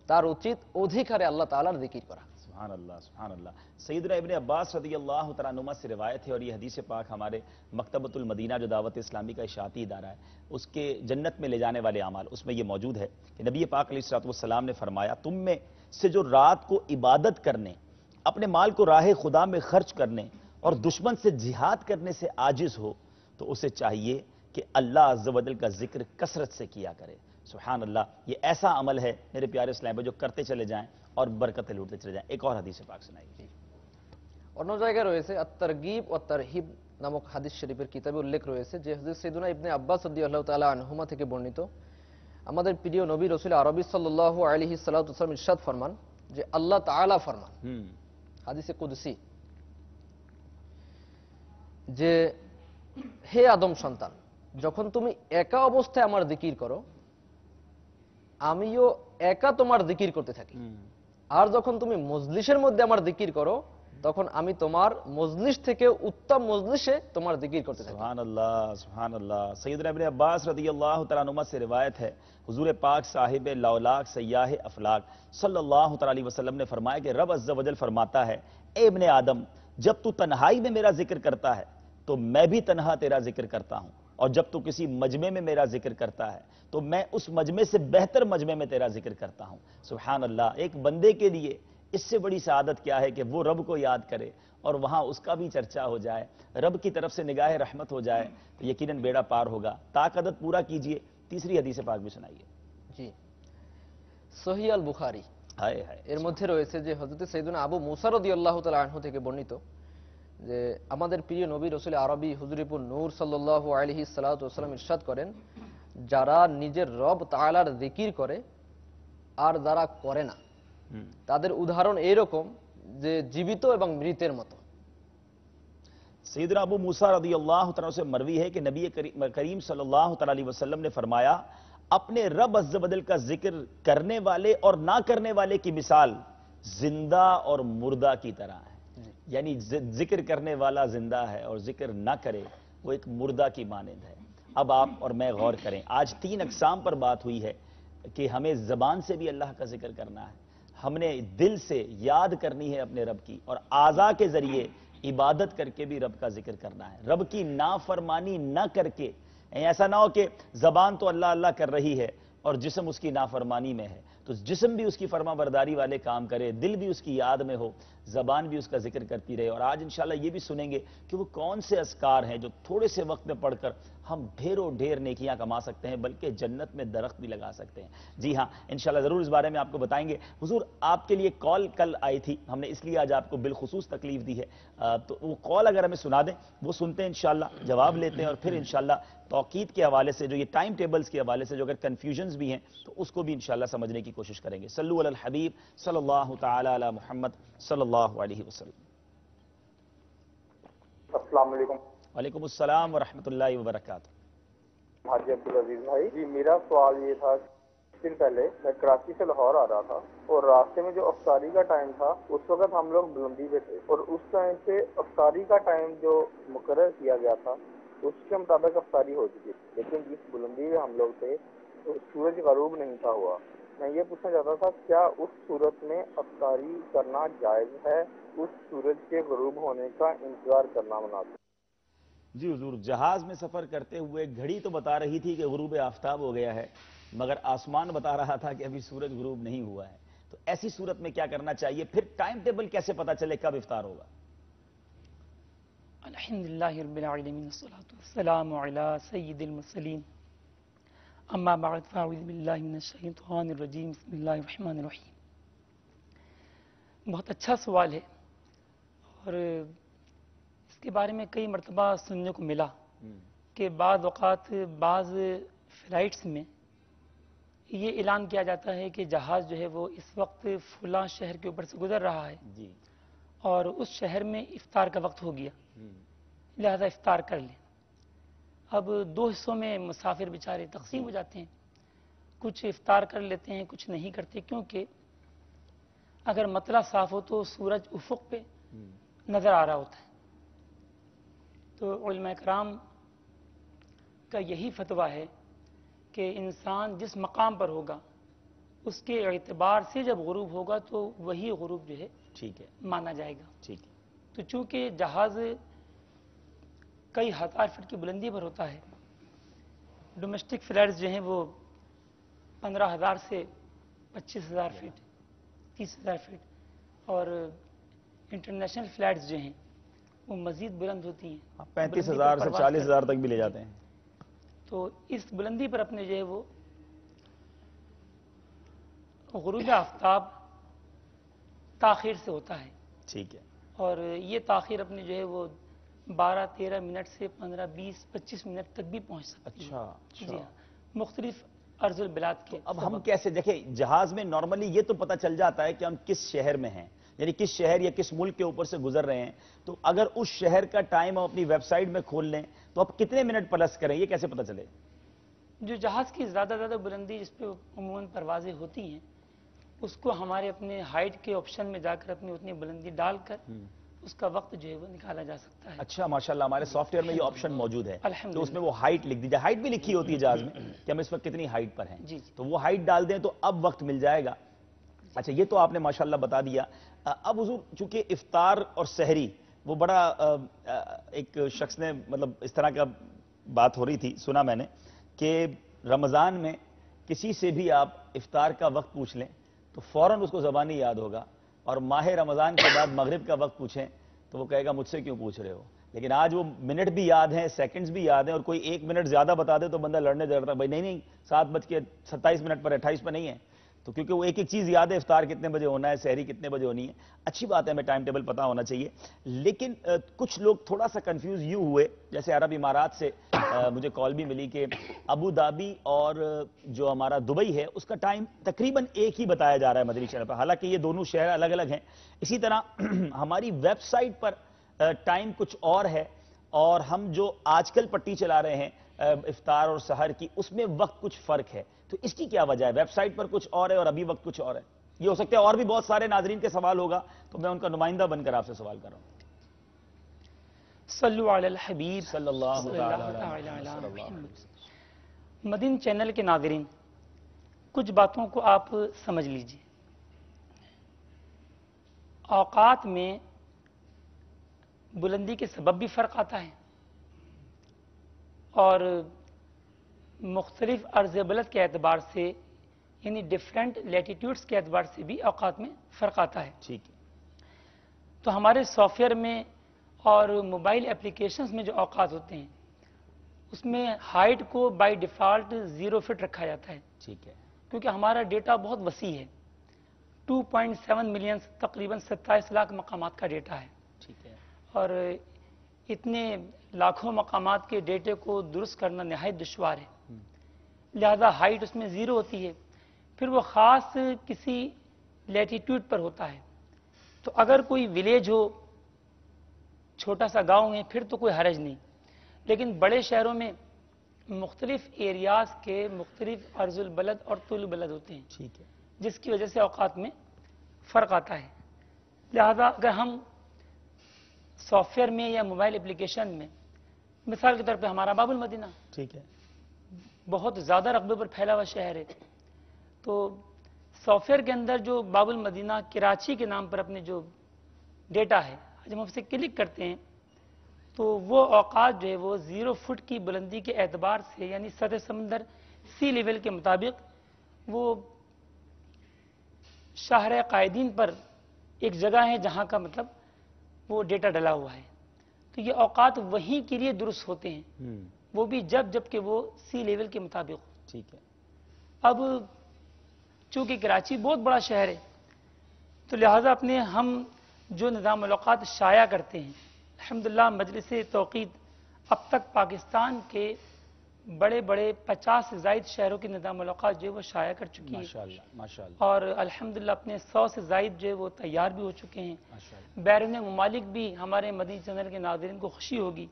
তার উচিত অধিকারে আল্লাহ তাআলার জিকির করা। سبحان اللہ سبحان اللہ۔ سیدنا ابن عباس رضی اللہ تعالیٰ عنہما سے روایت ہے، اور یہ حدیث پاک ہمارے مکتبۃ المدینہ جو دعوت اسلامی کا اشاعتی ادارہ ہے اس کے جنت میں لے جانے والے اعمال، اس میں یہ موجود ہے کہ نبی پاک علیہ الصلوۃ والسلام نے فرمایا تم میں سے جو رات کو عبادت کرنے، اپنے مال کو راہ خدا میں خرچ کرنے اور دشمن سے جہاد کرنے سے عاجز ہو تو اسے چاہیے کہ اللہ عز و جل کا ذکر کثرت سے کیا کرے۔ سبحان اللہ، یہ ایسا عمل ہے میرے پیارے اسلام جو کرتے چلے جائیں اور برکتیں لوٹتے چلے جائیں۔ ایک اور حدیث پاک سنائیے۔ অন্য জায়গায় রয়েছে আত-তারগীব ওয়া তারহিব নামক হাদিস শরীফের কিতাবে উল্লেখ রয়েছে যে হযরত সাইয়েদুনা ইবনে আব্বাস রাদিয়াল্লাহু তাআলা আনহুমা থেকে বর্ণিত আমাদের প্রিয় নবী রাসূল আরবি সাল্লাল্লাহু আলাইহি ওয়াসাল্লাম ইরশাদ ফরমান যে আল্লাহ তাআলা ফরমান, হাদিসে কুদসি, যে হে আদম সন্তান, যখন তুমি একা অবস্থায় আমার জিকির করো আমিও একা তোমার জিকির করতে থাকি, আর যখন তুমি মজলিসের মধ্যে আমার জিকির করো তখন আমি তোমার মজলিস থেকে উত্তম মজলিসে তোমার জিকির করতে থাকি। سبحان اللہ سبحان اللہ۔ سیدنا ابن عباس رضی اللہ تعالیٰ عنہما سے روایت ہے حضور پاک صاحب لولاک سیاح افلاک صلی اللہ تعالیٰ علیہ وسلم نے فرمایا کہ رب عز و جل فرماتا ہے اے ابن آدم، جب تو تنہائی میں میرا ذکر کرتا ہے تو میں بھی تنہا تیرا ذکر کرتا ہوں، اور جب تو کسی مجمع میں میرا ذکر کرتا ہے تو میں اس مجمع سے بہتر مجمع میں تیرا ذکر کرتا ہوں۔ سبحان اللہ۔ ایک بندے کے لیے اس سے بڑی سعادت کیا ہے کہ وہ رب کو یاد کرے اور وہاں اس کا بھی چرچا ہو جائے، رب کی طرف سے نگاہ رحمت ہو جائے تو یقیناً بیڑا پار ہوگا۔ طاقت پورا کیجئے۔ تیسری حدیث پاک بھی سنائیے۔ জি, সহিহ আল বুখারী এর মধ্যে রয়েছে যে হযরত সাইয়েদুনা আবু মুসা রাদিয়াল্লাহু তাআলা আনহু থেকে বর্ণিত যে আমাদের প্রিয় নবী রাসূল আরবি হুজুরিপুর নূর সাল্লাল্লাহু আলাইহি ওয়াসাল্লাম ইরশাদ করেন, যারা নিজের রব তাআলার জিকির করে আর যারা করে না তাদের উদাহরণ এইরকম যে জীবিত এবং মৃতের মতো। سیدنا ابو موسیٰ رضی اللہ تعالیٰ سے مروی ہے کہ نبی کریم صلی اللہ تعالیٰ علیہ وسلم نے فرمایا اپنے رب عز و جل کا ذکر کرنے والے اور نہ کرنے والے کی مثال زندہ اور مردہ کی طرح ہے، یعنی ذکر کرنے والا زندہ ہے اور ذکر نہ کرے وہ ایک مردہ کی مانند ہے۔ اب آپ اور میں غور کریں، آج 3 اقسام پر بات ہوئی ہے کہ ہمیں زبان سے بھی اللہ کا ذکر کرنا ہے، ہم نے دل سے یاد کرنی ہے اپنے رب کی، اور اعضاء کے ذریعے عبادت کر کے بھی رب کا ذکر کرنا ہے، رب کی نافرمانی نہ کر کے۔ ایسا نہ ہو کہ زبان تو اللہ اللہ کر رہی ہے اور جسم اس کی نافرمانی میں ہے، تو جسم بھی اس کی فرما برداری والے کام کرے، دل بھی اس کی یاد میں ہو، زبان بھی اس کا ذکر کرتی رہے۔ اور آج انشاءاللہ یہ بھی سنیں گے کہ وہ کون سے اذکار ہیں جو تھوڑے سے وقت میں پڑھ کر ہم ڈھیروں ڈھیر نیکیاں کما سکتے ہیں، بلکہ جنت میں درخت بھی لگا سکتے ہیں۔ جی ہاں، انشاءاللہ ضرور اس بارے میں آپ کو بتائیں گے۔ حضور آپ کے لیے کال کل آئی تھی، ہم نے اس لیے آج آپ کو بالخصوص تکلیف دی ہے، تو وہ کال اگر ہمیں سنا دیں وہ سنتے ہیں انشاءاللہ، جواب لیتے ہیں، اور پھر انشاءاللہ توقیت کے حوالے سے جو یہ ٹائم ٹیبلز کے حوالے سے جو اگر کنفیوژنز بھی ہیں تو اس کو بھی انشاءاللہ سمجھنے کی کوشش کریں گے۔ صلو علی الحبیب صلی اللہ تعالی علی محمد صلی اللہ علیہ وسلم۔ السلام علیکم۔ وعلیکم السلام ورحمۃ اللہ وبرکاتہ۔ حاجی عبدالعزیز بھائی جی، میرا سوال یہ تھا، دن پہلے میں کراچی سے لاہور آ رہا تھا اور راستے میں جو افطاری کا ٹائم تھا اس وقت ہم لوگ بلندی پہ تھے، اور اس ٹائم پہ افطاری کا ٹائم جو مقرر کیا گیا تھا اس کے مطابق افطاری ہو چکی تھی، لیکن جس بلندی پہ ہم لوگ تھے سورج غروب نہیں تھا ہوا. میں یہ پوچھنا چاہتا تھا کیا اس صورت میں افطاری کرنا جائز ہے؟ اس سورج کے غروب ہونے کا انتظار کرنا مناسب؟ جی حضور، جہاز میں سفر کرتے ہوئے گھڑی تو بتا رہی تھی کہ غروب آفتاب ہو گیا ہے، مگر آسمان بتا رہا تھا کہ ابھی سورج غروب نہیں ہوا ہے. تو ایسی صورت میں کیا کرنا چاہیے؟ پھر ٹائم ٹیبل کیسے پتا چلے کب افطار ہوگا؟ الحمدللہ رب العالمین والصلاة والسلام علی سید المرسلین اما بعد فاعوذ باللہ من الشیطان الرجیم بسم اللہ الرحمن الرحیم. بہت اچھا سوال ہے اور اس کے بارے میں کئی مرتبہ سننے کو ملا کہ بعض اوقات بعض فلائٹس میں یہ اعلان کیا جاتا ہے کہ جہاز جو ہے وہ اس وقت فلاں شہر کے اوپر سے گزر رہا ہے اور اس شہر میں افطار کا وقت ہو گیا، لہذا افطار کر لیں. اب دو حصوں میں مسافر بیچارے تقسیم ہو جاتے ہیں، کچھ افطار کر لیتے ہیں کچھ نہیں کرتے، کیونکہ اگر مطلع صاف ہو تو سورج افق پہ نظر آ رہا ہوتا ہے. تو علماء کرام کا یہی فتویٰ ہے کہ انسان جس مقام پر ہوگا اس کے اعتبار سے جب غروب ہوگا تو وہی غروب جو ہے ٹھیک ہے مانا جائے گا. ٹھیک ہے. تو چونکہ جہاز کئی ہزار فٹ کی بلندی پر ہوتا ہے، ڈومیسٹک فلائٹس جو ہیں وہ 15,000 سے 25,000 فٹ 30,000 فٹ اور انٹرنیشنل فلائٹس جو ہیں وہ مزید بلند ہوتی ہیں، 35,000 سے 40,000 تک بھی لے جاتے ہیں. تو اس بلندی پر اپنے جو ہے وہ غروب آفتاب تاخیر سے ہوتا ہے. ٹھیک ہے. اور یہ تاخیر اپنے جو ہے وہ 12-13 منٹ سے 15-20-25 منٹ تک بھی پہنچ سکتی ہے. اچھا. جی ہاں، مختلف ارض البلاد کے. اب ہم کیسے دیکھیں، جہاز میں نارملی یہ تو پتہ چل جاتا ہے کہ ہم کس شہر میں ہیں، یعنی کس شہر یا کس ملک کے اوپر سے گزر رہے ہیں. تو اگر اس شہر کا ٹائم ہم اپنی ویب سائٹ میں کھول لیں تو اب کتنے منٹ پلس کریں، یہ کیسے پتہ چلے؟ جو جہاز کی زیادہ بلندی جس پہ عموماً پروازیں ہوتی ہیں اس کو ہمارے اپنے ہائٹ کے آپشن میں جا کر اپنی اتنی بلندی ڈال کر اس کا وقت جو ہے وہ نکالا جا سکتا ہے. اچھا، ماشاءاللہ ہمارے سافٹ ویئر میں یہ آپشن موجود ہے الحمدللہ. تو اس میں وہ ہائٹ لکھ دی جائے، ہائٹ بھی لکھی ہوتی ہے جہاز میں کہ ہم اس وقت کتنی ہائٹ پر ہیں. جی. تو وہ ہائٹ ڈال دیں تو اب وقت مل جائے گا. اچھا، یہ تو آپ نے ماشاءاللہ بتا دیا. اب حضور چونکہ افطار اور سحری وہ بڑا ایک شخص نے مطلب اس طرح کا بات ہو رہی تھی، سنا میں نے کہ رمضان میں کسی سے بھی آپ افطار کا وقت پوچھ لیں تو فوراً اس کو زبانی یاد ہوگا، اور ماہ رمضان کے بعد مغرب کا وقت پوچھیں تو وہ کہے گا مجھ سے کیوں پوچھ رہے ہو. لیکن آج وہ منٹ بھی یاد ہیں، سیکنڈز بھی یاد ہیں، اور کوئی 1 منٹ زیادہ بتا دے تو بندہ لڑنے ڈرتا ہے، بھائی نہیں 7:27 پر 28 پر نہیں ہے. تو کیونکہ وہ ایک چیز یاد ہے، افطار کتنے بجے ہونا ہے، سحری کتنے بجے ہونی ہے. اچھی بات ہے، ہمیں ٹائم ٹیبل پتہ ہونا چاہیے. لیکن کچھ لوگ تھوڑا سا کنفیوز یوں ہوئے، جیسے عرب امارات سے مجھے کال بھی ملی کہ ابو دھابی اور جو ہمارا دبئی ہے اس کا ٹائم تقریباً ایک ہی بتایا جا رہا ہے مدنی چینل پر، حالانکہ یہ دونوں شہر الگ الگ ہیں. اسی طرح ہماری ویب سائٹ پر ٹائم کچھ اور ہے، اور ہم جو آج کل پٹی چلا رہے ہیں افطار اور سحر کی، اس میں وقت کچھ فرق ہے. تو اس کی کیا وجہ ہے؟ ویب سائٹ پر کچھ اور ہے اور ابھی وقت کچھ اور ہے. یہ ہو سکتا ہے اور بھی بہت سارے ناظرین کے سوال ہوگا، تو میں ان کا نمائندہ بن کر آپ سے سوال کر رہا ہوں. صلو علی الحبیب صلی اللہ تعالی علی محمد. مدین چینل کے ناظرین، کچھ باتوں کو آپ سمجھ لیجئے. اوقات میں بلندی کے سبب بھی فرق آتا ہے اور مختلف عرض بلد کے اعتبار سے یعنی ڈیفرنٹ لیٹیٹیوڈز کے اعتبار سے بھی اوقات میں فرق آتا ہے. ٹھیک ہے. تو ہمارے سافٹ ویئر میں اور موبائل اپلیکیشنز میں جو اوقات ہوتے ہیں اس میں ہائٹ کو بائی ڈیفالٹ 0 فٹ رکھا جاتا ہے. ٹھیک ہے. کیونکہ ہمارا ڈیٹا بہت وسیع ہے، 2.7 ملین تقریباً 27 لاکھ مقامات کا ڈیٹا ہے. ٹھیک ہے. اور اتنے لاکھوں مقامات کے ڈیٹے کو درست کرنا نہایت دشوار ہے، لہذا ہائٹ اس میں 0 ہوتی ہے. پھر وہ خاص کسی لیٹیٹیوڈ پر ہوتا ہے. تو اگر کوئی ولیج ہو، چھوٹا سا گاؤں ہے، پھر تو کوئی حرج نہیں. لیکن بڑے شہروں میں مختلف ایریاز کے مختلف عرض البلد اور طول البلد ہوتے ہیں. ٹھیک ہے. جس کی وجہ سے اوقات میں فرق آتا ہے. لہذا اگر ہم سافٹ ویئر میں یا موبائل اپلیکیشن میں، مثال کے طور پہ ہمارا باب المدینہ، ٹھیک ہے، بہت زیادہ رقبے پر پھیلا ہوا شہر ہے. تو سافٹ ویئر کے اندر جو باب المدینہ کراچی کے نام پر اپنے جو ڈیٹا ہے جب ہم اسے کلک کرتے ہیں تو وہ اوقات جو ہے وہ 0 فٹ کی بلندی کے اعتبار سے یعنی سطح سمندر سی لیول کے مطابق وہ شاہراہ قائدین پر ایک جگہ ہے جہاں کا مطلب وہ ڈیٹا ڈلا ہوا ہے. تو یہ اوقات وہیں کے لیے درست ہوتے ہیں وہ بھی جب کہ وہ سی لیول کے مطابق ہو. ٹھیک ہے. اب چونکہ کراچی بہت بڑا شہر ہے تو لہٰذا اپنے ہم جو نظام الاوقات شائع کرتے ہیں الحمدللہ مجلس توقید اب تک پاکستان کے بڑے بڑے 50 سے زائد شہروں کے نظام الاوقات جو ہے وہ شائع کر چکی ہے ماشاءاللہ. اور الحمدللہ اپنے 100 سے زائد جو ہے وہ تیار بھی ہو چکے ہیں. بیرون ممالک بھی ہمارے مدنی چینل کے ناظرین کو خوشی ہوگی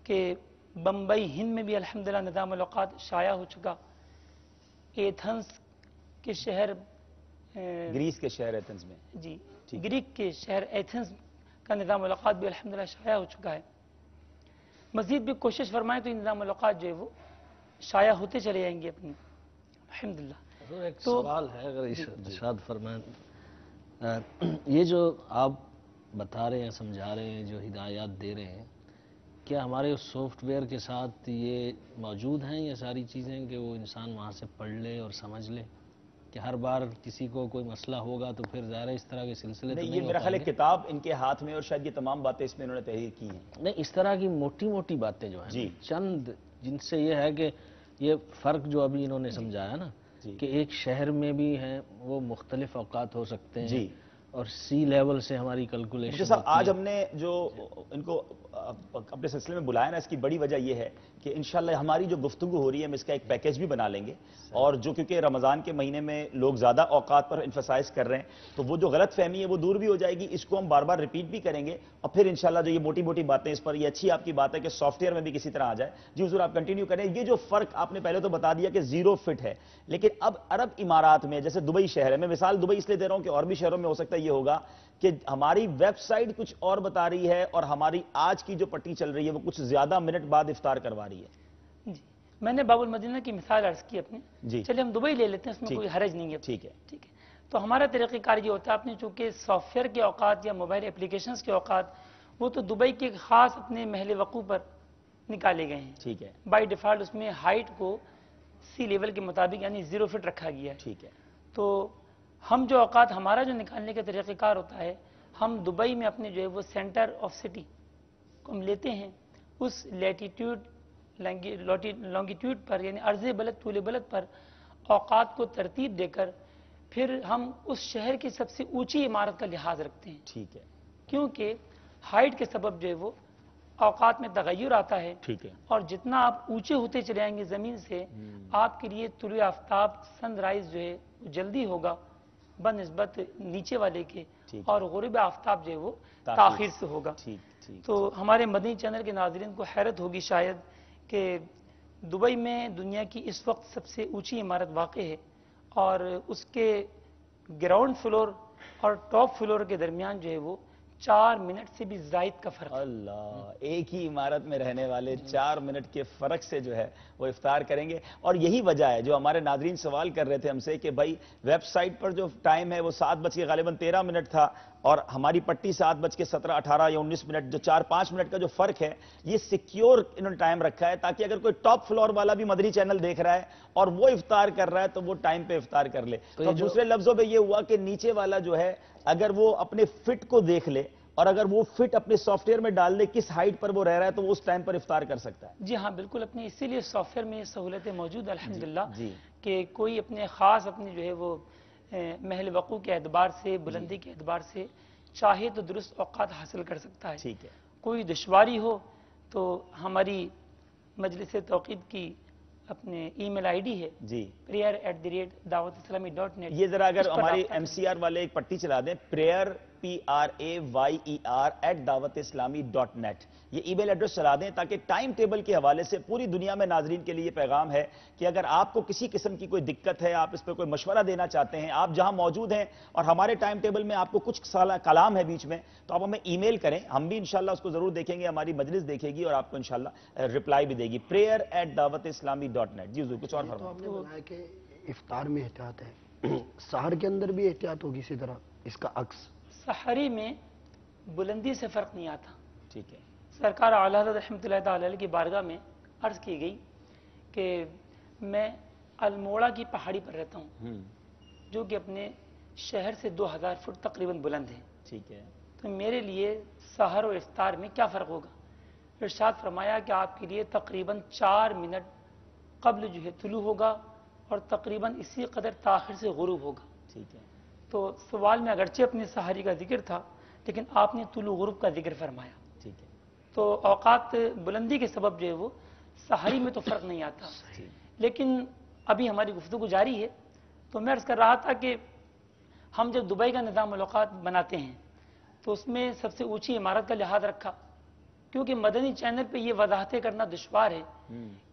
کہ بمبئی ہند میں بھی الحمدللہ نظام الاوقات شائع ہو چکا. ایتھنس کے شہر گریس کے شہر ایتھنس میں جی گریک کے شہر ایتھنس کا نظام الاوقات بھی الحمدللہ شائع ہو چکا ہے. مزید بھی کوشش فرمائیں تو یہ نظام الاوقات جو ہے وہ شائع ہوتے چلے جائیں گے اپنی الحمدللہ. ایک سوال ہے اگر ارشاد فرمائیں یہ جو آپ بتا رہے ہیں سمجھا رہے ہیں جو ہدایات دے رہے ہیں کیا ہمارے اس سافٹ ویئر کے ساتھ یہ موجود ہیں یہ ساری چیزیں کہ وہ انسان وہاں سے پڑھ لے اور سمجھ لے کہ ہر بار کسی کو کوئی مسئلہ ہوگا تو پھر ظاہر اس طرح کے سلسلے نہیں یہ میرا خیال ہے کتاب ان کے ہاتھ میں اور شاید یہ تمام باتیں اس میں انہوں نے تحریر کی ہیں. نہیں اس طرح کی موٹی موٹی باتیں جو ہیں چند جن سے یہ ہے کہ یہ فرق جو ابھی انہوں نے سمجھایا نا کہ ایک شہر میں بھی ہیں وہ مختلف اوقات ہو سکتے ہیں اور سی لیول سے ہماری کیلکولیشن. صاحب آج ہم نے جو ان کو اپنے سلسلے میں بلایا نا اس کی بڑی وجہ یہ ہے کہ انشاءاللہ ہماری جو گفتگو ہو رہی ہے ہم اس کا ایک پیکیج بھی بنا لیں گے اور جو کیونکہ رمضان کے مہینے میں لوگ زیادہ اوقات پر انفسائز کر رہے ہیں تو وہ جو غلط فہمی ہے وہ دور بھی ہو جائے گی. اس کو ہم بار بار ریپیٹ بھی کریں گے اور پھر انشاءاللہ جو یہ موٹی موٹی باتیں اس پر یہ اچھی آپ کی بات ہے کہ سافٹ ویئر میں بھی کسی طرح آ جائے. جی حضور آپ کنٹینیو کریں. یہ جو فرق آپ نے پہلے تو بتا دیا کہ 0 فٹ ہے لیکن اب عرب امارات میں جیسے دبئی شہر ہے میں مثال دبئی اس لیے دے رہا ہوں کہ اور بھی شہروں میں ہو سکتا ہے یہ ہوگا کہ ہماری ویب سائٹ کچھ اور بتا رہی ہے اور ہماری آج کی جو پٹی چل رہی ہے وہ کچھ زیادہ منٹ بعد افطار کروا رہی ہے. جی میں نے باب المدینہ کی مثال عرض کی اپنے جی چلیے ہم دبئی لے لیتے ہیں اس میں کوئی حرج نہیں ہے. ٹھیک ہے ٹھیک ہے. تو ہمارا طریقہ کار یہ ہوتا ہے آپ نے چونکہ سافٹ ویئر کے اوقات یا موبائل اپلیکیشنز کے اوقات وہ تو دبئی کے خاص اپنے محل وقوع پر نکالے گئے ہیں. ٹھیک ہے. بائی ڈیفالٹ اس میں ہائٹ کو سی لیول کے مطابق یعنی 0 فٹ رکھا گیا ہے. ٹھیک ہے. تو ہم جو اوقات ہمارا جو نکالنے کا طریقہ کار ہوتا ہے ہم دبئی میں اپنے جو ہے وہ سینٹر آف سٹی کو ہم لیتے ہیں اس لیٹیٹیوڈ لانگیٹیوڈ پر یعنی عرض بلد طول بلد پر اوقات کو ترتیب دے کر پھر ہم اس شہر کی سب سے اونچی عمارت کا لحاظ رکھتے ہیں. ٹھیک ہے. کیونکہ ہائٹ کے سبب جو ہے وہ اوقات میں تغیر آتا ہے. ٹھیک ہے. اور جتنا آپ اونچے ہوتے چلے جائیں گے زمین سے آپ کے لیے طلوع آفتاب سن رائز جو ہے جلدی ہوگا بنسبت نیچے والے کے اور غروب آفتاب جو ہے وہ تاخیر سے ہوگا. تو ہمارے مدنی چینل کے ناظرین کو حیرت ہوگی شاید کہ دبئی میں دنیا کی اس وقت سب سے اونچی عمارت واقع ہے اور اس کے گراؤنڈ فلور اور ٹاپ فلور کے درمیان جو ہے وہ 4 منٹ سے بھی زائد کا فرق. اللہ ایک ہی عمارت میں رہنے والے 4 منٹ کے فرق سے جو ہے وہ افطار کریں گے. اور یہی وجہ ہے جو ہمارے ناظرین سوال کر رہے تھے ہم سے کہ بھائی ویب سائٹ پر جو ٹائم ہے وہ 7 غالباً 13 منٹ تھا اور ہماری پٹی 7:17 18 یا 19 منٹ جو 4-5 منٹ کا جو فرق ہے یہ سیکیور انہوں نے ٹائم رکھا ہے تاکہ اگر کوئی ٹاپ فلور والا بھی مدنی چینل دیکھ رہا ہے اور وہ افطار کر رہا ہے تو وہ ٹائم پہ افطار کر لے. تو دوسرے لفظوں پہ یہ ہوا کہ نیچے والا جو ہے اگر وہ اپنے فٹ کو دیکھ لے اور اگر وہ فٹ اپنے سافٹ ویئر میں ڈال دے کس ہائٹ پر وہ رہ رہا ہے تو وہ اس ٹائم پر افطار کر سکتا ہے. جی ہاں بالکل اپنے اسی لیے سافٹ ویئر میں سہولتیں موجود الحمدللہ کہ کوئی اپنے خاص اپنے جو ہے وہ محل وقوع کے اعتبار سے بلندی کے اعتبار سے چاہے تو درست اوقات حاصل کر سکتا ہے. ٹھیک ہے. کوئی دشواری ہو تو ہماری مجلس توقید کی اپنے ای میل آئی ڈی ہے جی prayer@dawatIslami.net. یہ ذرا اگر ہماری MCR والے ایک پٹی چلا دیں prayer@ prayer@dawatislami.net یہ ای میل ایڈریس چلا دیں تاکہ ٹائم ٹیبل کے حوالے سے پوری دنیا میں ناظرین کے لیے پیغام ہے کہ اگر آپ کو کسی قسم کی کوئی دقت ہے، آپ اس پہ کوئی مشورہ دینا چاہتے ہیں، آپ جہاں موجود ہیں اور ہمارے ٹائم ٹیبل میں آپ کو کچھ کلام ہے بیچ میں، تو آپ ہمیں ای میل کریں، ہم بھی انشاءاللہ اس کو ضرور دیکھیں گے، ہماری مجلس دیکھے گی اور آپ کو انشاءاللہ رپلائی بھی دے گی. prayer@dawatislami.net. جی حضور کچھ اور تو فرمائیں. ہم نے بتایا کہ افطار میں احتیاط ہے، سحر کے اندر بھی احتیاط ہوگی اسی طرح، اس کا عکس. سحری میں بلندی سے فرق نہیں آتا. ٹھیک ہے. سرکار اعلیٰ حضرت رحمۃ اللہ تعالی علیہ کی بارگاہ میں عرض کی گئی کہ میں الموڑا کی پہاڑی پر رہتا ہوں جو کہ اپنے شہر سے 2000 فٹ تقریباً بلند ہے. ٹھیک ہے. تو میرے لیے سحر اور افطار میں کیا فرق ہوگا؟ ارشاد فرمایا کہ آپ کے لیے تقریباً 4 منٹ قبل جو ہے طلوع ہوگا اور تقریباً اسی قدر تاخیر سے غروب ہوگا. ٹھیک ہے. تو سوال میں اگرچہ اپنے سحری کا ذکر تھا لیکن آپ نے طلوع غروب کا ذکر فرمایا. ٹھیک ہے. تو اوقات بلندی کے سبب جو ہے وہ سحری میں تو فرق نہیں آتا. لیکن ابھی ہماری گفتگو جاری ہے تو میں عرض کر رہا تھا کہ ہم جب دبئی کا نظام الاوقات بناتے ہیں تو اس میں سب سے اونچی عمارت کا لحاظ رکھا کیونکہ مدنی چینل پہ یہ وضاحتیں کرنا دشوار ہے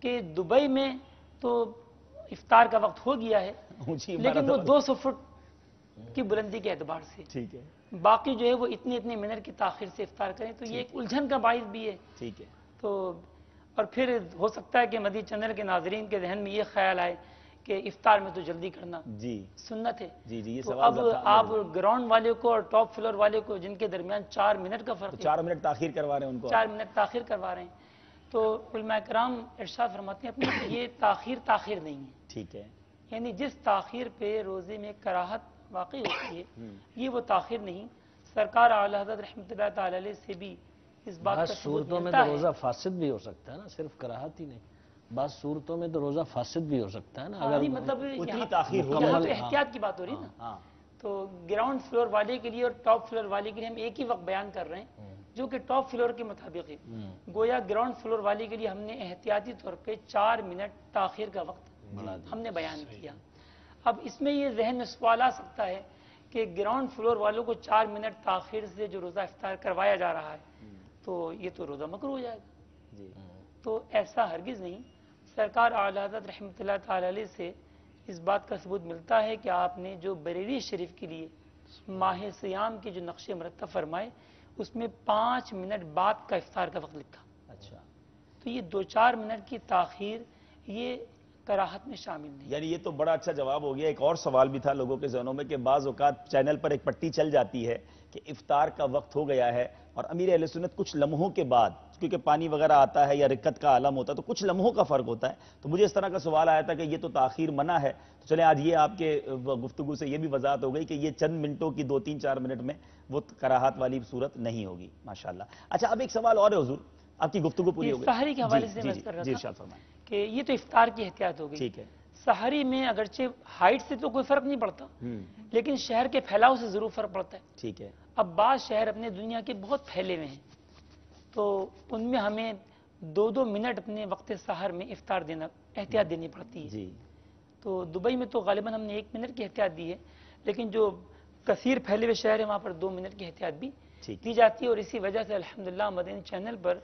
کہ دبئی میں تو افطار کا وقت ہو گیا ہے لیکن وہ 200 فٹ کی بلندی کے اعتبار سے. ٹھیک ہے. باقی جو ہے وہ اتنے منٹ کی تاخیر سے افطار کریں تو یہ ایک الجھن کا باعث بھی ہے. ٹھیک ہے. تو اور پھر ہو سکتا ہے کہ مدنی چینل کے ناظرین کے ذہن میں یہ خیال آئے کہ افطار میں تو جلدی کرنا جی سنت ہے. جی جی یہ تو سوال اب آپ گراؤنڈ والے کو اور ٹاپ فلور والے کو جن کے درمیان 4 منٹ کا فرق ہے، 4 منٹ تاخیر کروا رہے ہیں ان کو، 4 منٹ تاخیر کروا رہے ہیں. تو علماء کرام ارشاد فرماتے ہیں اپنے یہ تاخیر نہیں ہے. ٹھیک ہے. یعنی جس تاخیر پہ روزے میں کراہت واقع ہوتی ہے یہ وہ تاخیر نہیں. سرکار اعلیٰ حضرت رحمۃ اللہ تعالی علیہ سے بھی اس بات بعض کا ثبوت صورتوں میں ملتا تو ہے. روزہ فاسد بھی ہو سکتا ہے نا، صرف کراہت ہی نہیں، بعض صورتوں میں تو روزہ فاسد بھی ہو سکتا ہے نا ہاں اگر نہیں، مطلب اتنی یہاں تاخیر ہو یہاں جائے. تو احتیاط کی بات ہو رہی ہے نا. ہاں. تو گراؤنڈ فلور والے کے لیے اور ٹاپ فلور والے کے لیے ہم ایک ہی وقت بیان کر رہے ہیں جو کہ ٹاپ فلور کے مطابق ہے. گویا گراؤنڈ فلور والے کے لیے ہم نے احتیاطی طور پہ 4 منٹ تاخیر کا وقت ہم نے بیان کیا. اب اس میں یہ ذہن میں سوال آ سکتا ہے کہ گراؤنڈ فلور والوں کو 4 منٹ تاخیر سے جو روزہ افطار کروایا جا رہا ہے تو یہ تو روزہ مکروہ ہو جائے گا. تو ایسا ہرگز نہیں. سرکار اعلیٰ حضرت رحمۃ اللہ تعالی علیہ سے اس بات کا ثبوت ملتا ہے کہ آپ نے جو بریلی شریف کے لیے ماہ سیام کے جو نقشے مرتب فرمائے اس میں 5 منٹ بعد کا افطار کا وقت لکھا. اچھا. تو یہ 2-4 منٹ کی تاخیر یہ کراہت میں شامل نہیں. یعنی یہ تو بڑا اچھا جواب ہو گیا. ایک اور سوال بھی تھا لوگوں کے ذہنوں میں کہ بعض اوقات چینل پر ایک پٹی چل جاتی ہے کہ افطار کا وقت ہو گیا ہے اور امیر اہل سنت کچھ لمحوں کے بعد کیونکہ پانی وغیرہ آتا ہے یا رکت کا عالم ہوتا ہے تو کچھ لمحوں کا فرق ہوتا ہے. تو مجھے اس طرح کا سوال آیا تھا کہ یہ تو تاخیر منع ہے. تو چلیں آج یہ آپ کے گفتگو سے یہ بھی وضاحت ہو گئی کہ یہ چند منٹوں کی 2-3-4 منٹ میں وہ کراہت والی صورت نہیں ہوگی. ماشاءاللہ. اچھا اب ایک سوال اور ہے حضور، آپ کی گفتگو پوری ہو گئی. سحری کے حوالے سے میں کر رہا تھا کہ یہ تو افطار کی احتیاط ہو گئی. ٹھیک ہے. سحری میں اگرچہ ہائٹ سے تو کوئی فرق نہیں پڑتا لیکن شہر کے پھیلاؤ سے ضرور فرق پڑتا ہے. ٹھیک ہے. اب بعض شہر اپنے دنیا کے بہت پھیلے ہوئے ہیں تو ان میں ہمیں 2-2 منٹ اپنے وقت سحر میں افطار دینا احتیاط دینی پڑتی ہے. جی. تو دبئی میں تو غالباً ہم نے 1 منٹ کی احتیاط دی ہے لیکن جو کثیر پھیلے ہوئے شہر ہیں وہاں پر 2 منٹ کی احتیاط بھی دی جاتی ہے. اور اسی وجہ سے الحمدللہ مدنی چینل پر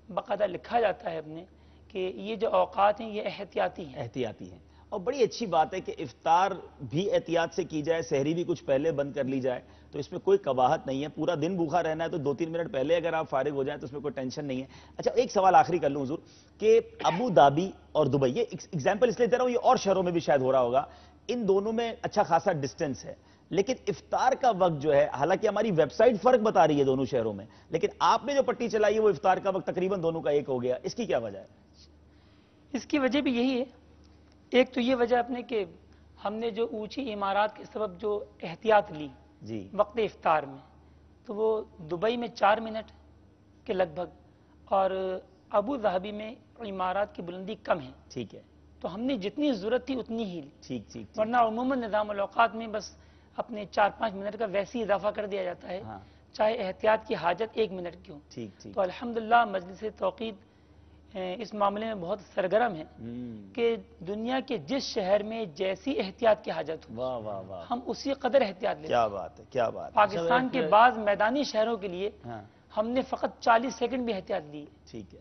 باقاعدہ لکھا جاتا ہے اپنے کہ یہ جو اوقات ہیں یہ احتیاطی ہیں. اور بڑی اچھی بات ہے کہ افطار بھی احتیاط سے کی جائے، سحری بھی کچھ پہلے بند کر لی جائے تو اس میں کوئی قباحت نہیں ہے. پورا دن بھوکا رہنا ہے تو 2-3 منٹ پہلے اگر آپ فارغ ہو جائیں تو اس میں کوئی ٹینشن نہیں ہے. اچھا ایک سوال آخری کر لوں حضور کہ ابو دھابی اور دبئی، یہ ایگزامپل اس لیے دے رہا ہوں، یہ اور شہروں میں بھی شاید ہو رہا ہوگا، ان دونوں میں اچھا خاصا ڈسٹینس ہے لیکن افطار کا وقت جو ہے حالانکہ ہماری ویب سائٹ فرق بتا رہی ہے دونوں شہروں میں لیکن آپ نے جو پٹی چلائی ہے وہ افطار کا وقت تقریباً دونوں کا ایک ہو گیا. اس کی کیا وجہ ہے؟ اس کی وجہ بھی یہی ہے. ایک تو یہ وجہ اپنے کہ ہم نے جو اونچی عمارات کے سبب جو احتیاط لی وقت افطار میں تو وہ دبئی میں 4 منٹ کے لگ بھگ اور ابو ظہبی میں عمارات کی بلندی کم ہے. ٹھیک ہے. تو ہم نے جتنی ضرورت تھی اتنی ہی لی. ٹھیک. ورنہ عموماً نظام الاوقات میں بس اپنے 4-5 منٹ کا ویسے ہی اضافہ کر دیا جاتا ہے چاہے احتیاط کی حاجت 1 منٹ کی ہو. تو الحمدللہ مجلس توقید اس معاملے میں بہت سرگرم ہیں کہ دنیا کے جس شہر میں جیسی احتیاط کی حاجت ہو واہ واہ واہ، ہم اسی قدر احتیاط لیتے ہیں۔ کیا بات ہے، کیا بات ہے۔ پاکستان کے بعض میدانی شہروں کے لیے ہم نے فقط 40 سیکنڈ بھی احتیاط لی، ٹھیک ہے،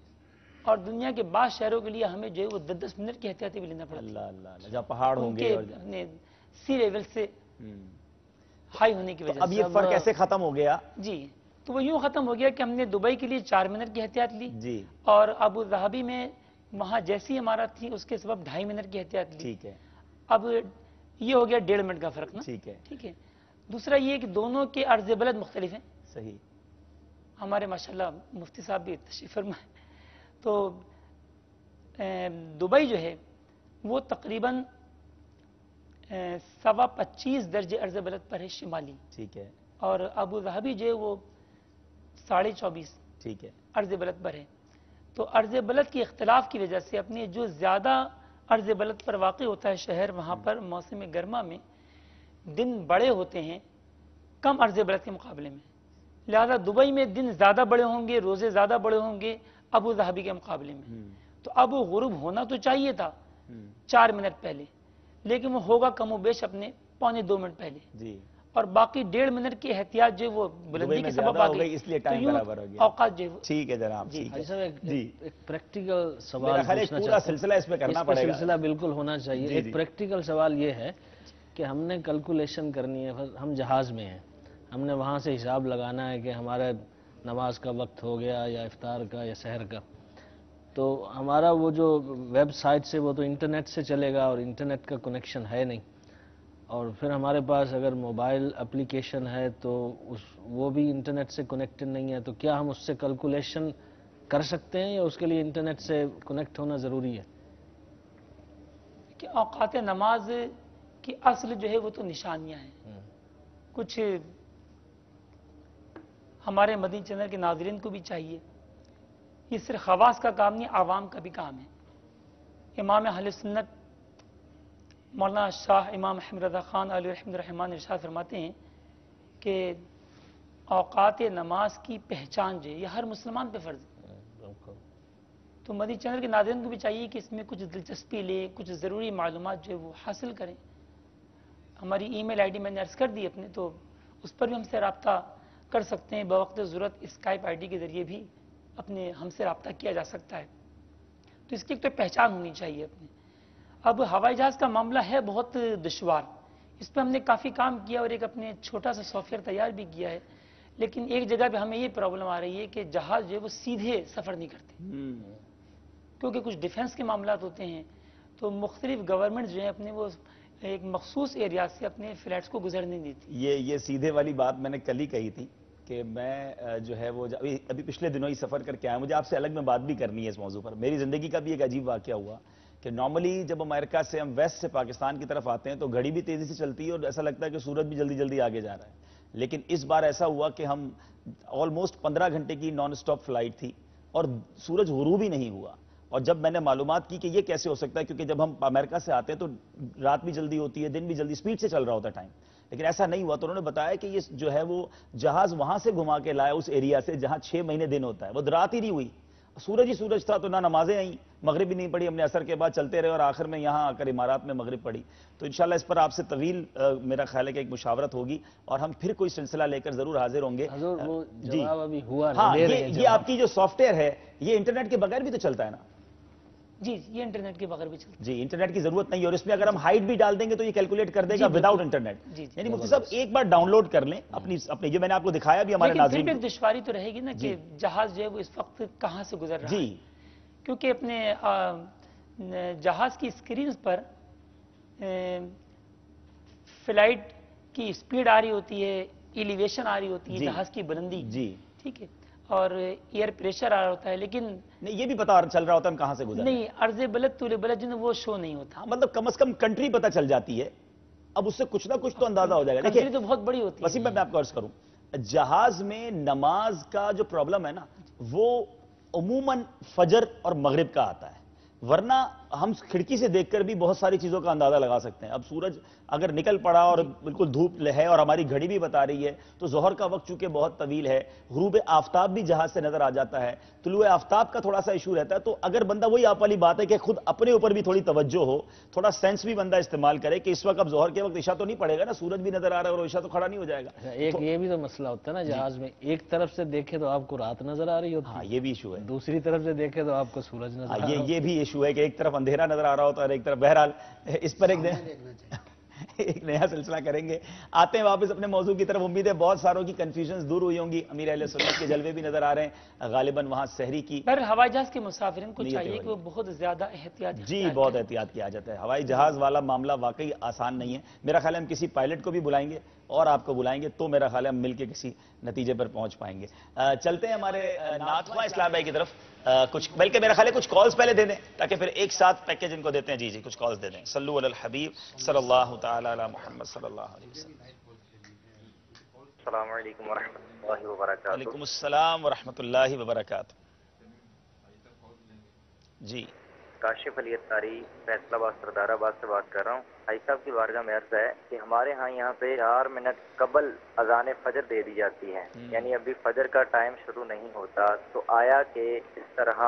اور دنیا کے بعض شہروں کے لیے ہمیں جو ہے وہ 10 منٹ کی احتیاطی بھی لینا پڑتا ہے، اللہ اللہ اللہ، جہاں پہاڑ ہوں گے اور اپنے سی لیول سے ہائی ہونے کی وجہ سے۔ اب یہ فرق کیسے ختم ہو گیا؟ جی، تو وہ یوں ختم ہو گیا کہ ہم نے دبئی کے لیے 4 منٹ کی احتیاط لی، جی، اور ابو ظہبی میں وہاں جیسی عمارت تھی اس کے سبب 2.5 منٹ کی احتیاط لی۔ ٹھیک ہے، اب یہ ہو گیا 1.5 منٹ کا فرق نا، ٹھیک ہے، ٹھیک ہے۔ دوسرا یہ کہ دونوں کے عرض بلد مختلف ہیں، صحیح، ہمارے ماشاءاللہ مفتی صاحب بھی تشریف فرما ہے، تو دبئی جو ہے وہ تقریباً 25 درجے عرض بلد پر ہے شمالی، ٹھیک ہے، اور ابو ظہبی جو ہے وہ 24.5 ٹھیک ہے، عرض بلد پر ہے۔ تو عرض بلد کی اختلاف کی وجہ سے اپنے جو زیادہ عرض بلد پر واقع ہوتا ہے شہر، وہاں پر موسم گرما میں دن بڑے ہوتے ہیں کم عرض بلد کے مقابلے میں، لہذا دبئی میں دن زیادہ بڑے ہوں گے، روزے زیادہ بڑے ہوں گے ابو ظہبی کے مقابلے میں۔ تو اب وہ غروب ہونا تو چاہیے تھا 4 منٹ پہلے، لیکن وہ ہوگا کم و بیش اپنے 1.25 منٹ پہلے، جی، اور باقی 1.5 منٹ کی احتیاط جو وہ بلندی کے سبب آ گئی، اس لیے ٹائم برابر ہو گیا، اوقات جو ٹھیک ہے جناب، جی، ٹھیک ہے، ایک پریکٹیکل سوال پورا سلسلہ اس میں کرنا پڑے گا، سلسلہ بالکل ہونا چاہیے۔ ایک پریکٹیکل سوال یہ ہے کہ ہم نے کیلکولیشن کرنی ہے، ہم جہاز میں ہیں، ہم نے وہاں سے حساب لگانا ہے کہ ہمارا نماز کا وقت ہو گیا یا افطار کا یا سحر کا، تو ہمارا وہ جو ویب سائٹ سے وہ تو انٹرنیٹ سے چلے گا، اور انٹرنیٹ کا کنیکشن ہے نہیں، اور پھر ہمارے پاس اگر موبائل اپلیکیشن ہے تو وہ بھی انٹرنیٹ سے کنیکٹڈ نہیں ہے، تو کیا ہم اس سے کیلکولیشن کر سکتے ہیں یا اس کے لیے انٹرنیٹ سے کنیکٹ ہونا ضروری ہے؟ کہ اوقات نماز کی اصل جو ہے وہ تو نشانیاں ہیں، کچھ ہمارے مدنی چینل کے ناظرین کو بھی چاہیے، یہ صرف خواص کا کام نہیں، عوام کا بھی کام ہے۔ امام اہل سنت مولانا شاہ امام احمد رضا خان علیہ رحمۃ الرحمٰن ارشاد فرماتے ہیں کہ اوقات نماز کی پہچان جو ہے یہ ہر مسلمان پہ فرض ہے، تو مدنی چینل کے ناظرین کو بھی چاہیے کہ اس میں کچھ دلچسپی لیں، کچھ ضروری معلومات جو ہے وہ حاصل کریں۔ ہماری ای میل آئی ڈی میں نے عرض کر دی اپنے، تو اس پر بھی ہم سے رابطہ کر سکتے ہیں، بوقت ضرورت اسکائپ آئی ڈی کے ذریعے بھی اپنے ہم سے رابطہ کیا جا سکتا ہے، تو اس کی ایک تو پہچان ہونی چاہیے اپنے۔ اب ہوائی جہاز کا معاملہ ہے بہت دشوار، اس پہ ہم نے کافی کام کیا اور ایک اپنے چھوٹا سا سافٹ ویئر تیار بھی کیا ہے، لیکن ایک جگہ پہ ہمیں یہ پرابلم آ رہی ہے کہ جہاز جو ہے وہ سیدھے سفر نہیں کرتے، کیونکہ کچھ ڈیفنس کے معاملات ہوتے ہیں، تو مختلف گورنمنٹ جو ہیں اپنے وہ ایک مخصوص ایریا سے اپنے فلائٹس کو گزرنے نہیں دیتی۔ یہ سیدھے والی بات میں نے کل ہی کہی تھی کہ میں جو ہے وہ ابھی پچھلے دنوں ہی سفر کر کے آیا، مجھے آپ سے الگ میں بات بھی کرنی ہے اس موضوع پر۔ میری زندگی کا بھی ایک عجیب واقعہ ہوا کہ نارملی جب امریکہ سے ہم ویسٹ سے پاکستان کی طرف آتے ہیں تو گھڑی بھی تیزی سے چلتی ہے اور ایسا لگتا ہے کہ سورج بھی جلدی جلدی آگے جا رہا ہے، لیکن اس بار ایسا ہوا کہ ہم آلموسٹ 15 گھنٹے کی نان اسٹاپ فلائٹ تھی اور سورج غروب ہی نہیں ہوا، اور جب میں نے معلومات کی کہ یہ کیسے ہو سکتا ہے، کیونکہ جب ہم امریکہ سے آتے ہیں تو رات بھی جلدی ہوتی ہے، دن بھی جلدی سپیڈ سے چل رہا ہوتا ہے ٹائم، لیکن ایسا نہیں ہوا، تو انہوں نے بتایا کہ یہ جو ہے وہ جہاز وہاں سے گھما کے لایا اس ایریا سے جہاں 6 مہینے دن ہوتا ہے، وہ رات ہی نہیں ہوئی، سورج ہی سورج تھا، تو نہ نمازیں آئیں، مغرب بھی نہیں پڑھی، ہم نے عصر کے بعد چلتے رہے اور آخر میں یہاں آ کر امارات میں مغرب پڑھی۔ تو انشاءاللہ اس پر آپ سے طویل میرا خیال ہے کہ ایک مشاورت ہوگی اور ہم پھر کوئی سلسلہ لے کر ضرور حاضر ہوں گے۔ جی ہوا ہاں، یہ آپ کی جو سافٹ ویئر ہے یہ انٹرنیٹ کے بغیر بھی تو چلتا ہے نا؟ جی، یہ انٹرنیٹ کے بغیر بھی چلتا ہے۔ جی، انٹرنیٹ کی ضرورت نہیں ہے، اور اس میں اگر ہم ہائٹ بھی ڈال دیں گے تو یہ کیلکولیٹ کر دے گا وداؤٹ انٹرنیٹ۔ یعنی مفتی صاحب ایک بار ڈاؤن لوڈ کر لیں اپنی جو میں نے آپ کو دکھایا بھی ہمارے ناظرین لیکن پھر بھی دشواری تو رہے گی نا کہ جہاز جو ہے وہ اس وقت کہاں سے گزر رہا ہے، کیونکہ اپنے جہاز کی اسکرینز پر فلائٹ کی اسپیڈ آ رہی ہوتی ہے، ایلیویشن آ رہی ہوتی ہے، جہاز کی بلندی، ٹھیک ہے، اور ایئر پریشر آ رہا ہوتا ہے، لیکن نہیں یہ بھی پتا چل رہا ہوتا ہے ہم کہاں سے گزر رہے ہیں، نہیں عرض بلد طول بلد جو وہ شو نہیں ہوتا، مطلب کم از کم کنٹری پتا چل جاتی ہے، اب اس سے کچھ نہ کچھ تو اندازہ ہو جائے گا۔ کنٹری تو بہت بڑی ہوتی ہے۔ وسیم میں آپ کو عرض کروں، جہاز میں نماز کا جو پرابلم ہے نا وہ عموماً فجر اور مغرب کا آتا ہے، ورنہ ہم کھڑکی سے دیکھ کر بھی بہت ساری چیزوں کا اندازہ لگا سکتے ہیں. اب سورج اگر نکل پڑا اور بالکل دھوپ ہے اور ہماری گھڑی بھی بتا رہی ہے تو ظہر کا وقت چونکہ بہت طویل ہے, غروب آفتاب بھی جہاز سے نظر آ جاتا ہے, طلوع آفتاب کا تھوڑا سا ایشو رہتا ہے. تو اگر بندہ وہی آپ والی بات ہے کہ خود اپنے اوپر بھی تھوڑی توجہ ہو, تھوڑا سینس بھی بندہ استعمال کرے کہ اس وقت اب ظہر کے وقت عشاء تو نہیں پڑے گا نا, سورج بھی نظر آ رہا ہے اور عشاء تو کھڑا نہیں ہو جائے گا. ایک یہ بھی تو مسئلہ ہوتا ہے نا جہاز میں, ایک طرف سے دیکھے تو آپ کو رات نظر آ رہی ہوتی ہے, ہاں یہ بھی ایشو ہے. دوسری طرف سے دیکھے تو آپ کو سورج نظر آ رہا ہے. یہ بھی ایشو ہے کہ ایک طرف اندھیرا نظر آ رہا ہوتا ہے اور ایک طرف. بہرحال اس پر ایک نیا سلسلہ کریں گے. آتے ہیں واپس اپنے موضوع کی طرف. امید ہے بہت ساروں کی کنفیوژنز دور ہوئی ہوں گی. امیر اہل سنت کے جلوے بھی نظر آ رہے ہیں, غالباً وہاں سحری کی. پر ہوائی جہاز کے مسافرین کو چاہیے کہ وہ بہت زیادہ احتیاط جی بہت احتیاط کیا جاتا ہے. ہوائی جہاز والا معاملہ واقعی آسان نہیں ہے. میرا خیال ہے ہم کسی پائلٹ کو بھی بلائیں گے اور آپ کو بلائیں گے تو میرا خیال ہے ہم مل کے کسی نتیجے پر پہنچ پائیں گے. چلتے ہیں ہمارے نعت خواں اسلام بھائی کی طرف. کچھ بلکہ میرا خیال ہے کچھ کالز پہلے دے دیں تاکہ پھر ایک ساتھ پیکیج ان کو دیتے ہیں. جی کچھ کالز دے دیں. صلو علی الحبیب صلی اللہ تعالی علی محمد صلی اللہ علیہ وسلم. السلام علیکم ورحمۃ اللہ وبرکاتہ. وعلیکم السلام ورحمۃ اللہ وبرکاتہ. جی کاشف علی اتاری فیصل آباد سردار آباد سے بات کر رہا ہوں. بھائی صاحب کی بارگاہ میں عرض ہے کہ ہمارے ہاں یہاں پہ 4 منٹ قبل اذان فجر دے دی جاتی ہے, یعنی ابھی فجر کا ٹائم شروع نہیں ہوتا. تو آیا کہ اس طرح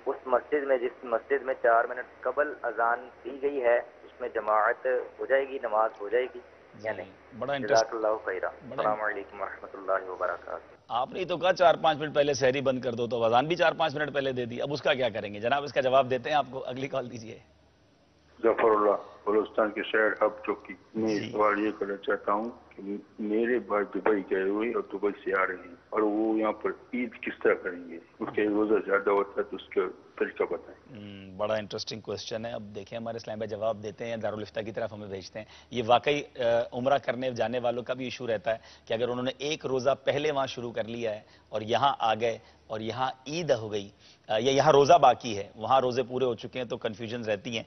اس مسجد میں, جس مسجد میں 4 منٹ قبل اذان دی گئی ہے, اس میں جماعت ہو جائے گی, نماز ہو جائے گی یا نہیں؟ بڑا جزاک اللہ خیرہ. السلام علیکم ورحمۃ اللہ وبرکاتہ. آپ نے تو کہا 4-5 منٹ پہلے سحری بند کر دو, تو اذان بھی 4-5 منٹ پہلے دے دی. اب اس کا کیا کریں گے جناب؟ اس کا جواب دیتے ہیں آپ کو. اگلی کال دیجیے. ظفر اللہ بلوچستان کے شہر ہب چوکی. میں سوال یہ کرنا چاہتا ہوں کہ میرے بھائی دبئی گئے ہوئے اور دبئی سے آ رہے ہیں, اور وہ یہاں پر عید کس طرح کریں گے؟ اس کے روزہ زیادہ ہوتا ہے تو اس کا طریقہ بتائیں. بڑا انٹرسٹنگ کوسچن ہے. اب دیکھیں ہمارے اسلام بھائی جواب دیتے ہیں, دارالفتہ کی طرف ہمیں بھیجتے ہیں. یہ واقعی عمرہ کرنے جانے والوں کا بھی ایشو رہتا ہے کہ اگر انہوں نے ایک روزہ پہلے وہاں شروع کر لیا ہے اور یہاں آ گئے اور یہاں عید ہو گئی یا یہاں روزہ باقی ہے, وہاں روزے پورے ہو چکے ہیں, تو کنفیوژنز رہتی ہیں.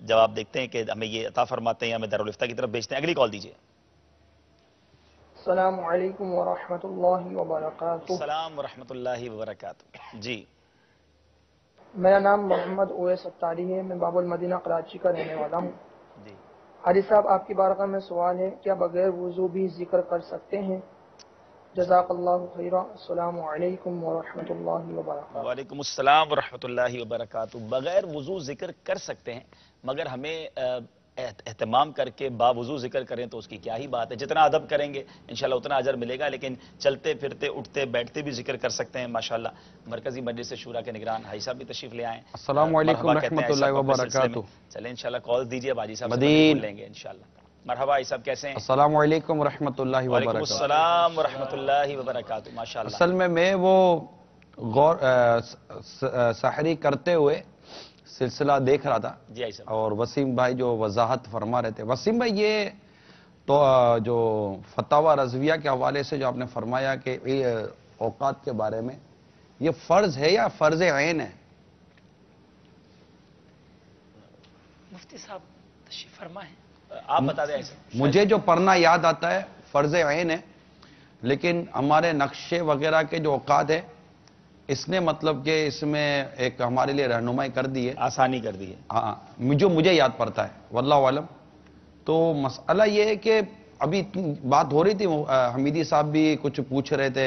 جواب دیکھتے ہیں کہ ہمیں یہ عطا فرماتے ہیں یا ہمیں دارالفتہ کی طرف بھیجتے ہیں. اگلی کال دیجیے. السلام علیکم ورحمۃ اللہ وبرکاتہ. السلام ورحمۃ اللہ وبرکاتہ. جی میرا نام محمد اویس اتاری ہے, میں باب المدینہ کراچی کا رہنے والا ہوں. حاجی صاحب آپ کی بارگاہ میں سوال ہے, کیا بغیر وضو بھی ذکر کر سکتے ہیں؟ جزاک اللہ خیرہ. السلام علیکم ورحمۃ اللہ وبرکاتہ. وعلیکم السلام ورحمۃ اللہ وبرکاتہ. بغیر وضو ذکر کر سکتے ہیں, مگر ہمیں اہتمام کر کے باوضو ذکر کریں تو اس کی کیا ہی بات ہے. جتنا ادب کریں گے انشاءاللہ اتنا اجر ملے گا. لیکن چلتے پھرتے اٹھتے بیٹھتے بھی ذکر کر سکتے ہیں. ماشاءاللہ مرکزی مجلس شورا کے نگران حاجی صاحب بھی تشریف لے آئے ہیں. السلام علیکم ورحمۃ اللہ وبرکاتہ. چلیں انشاءاللہ کال دیجیے, باجی صاحب سے لیں گے انشاءاللہ. مرحبا حاجی صاحب, کیسے ہیں؟ السلام علیکم ورحمۃ اللہ وعلیکم وبرکاتہ. السلام ورحمۃ اللہ وبرکاتہ. ماشاءاللہ. اصل میں وہ سحری کرتے ہوئے سلسلہ دیکھ رہا تھا جی صاحب, اور وسیم بھائی جو وضاحت فرما رہے تھے. وسیم بھائی یہ تو جو فتاوی رضویہ کے حوالے سے جو آپ نے فرمایا کہ اوقات کے بارے میں, یہ فرض ہے یا فرض عین ہے؟ مفتی صاحب تشریف فرما ہے, آپ بتا دیں. مجھے جو پڑھنا یاد آتا ہے فرض عین ہے, لیکن ہمارے نقشے وغیرہ کے جو اوقات ہے اس نے مطلب کہ اس میں ایک ہمارے لیے رہنمائی کر دی ہے, آسانی کر دی ہے. ہاں جو مجھے یاد پڑتا ہے واللہ عالم. تو مسئلہ یہ ہے کہ ابھی بات ہو رہی تھی, حمیدی صاحب بھی کچھ پوچھ رہے تھے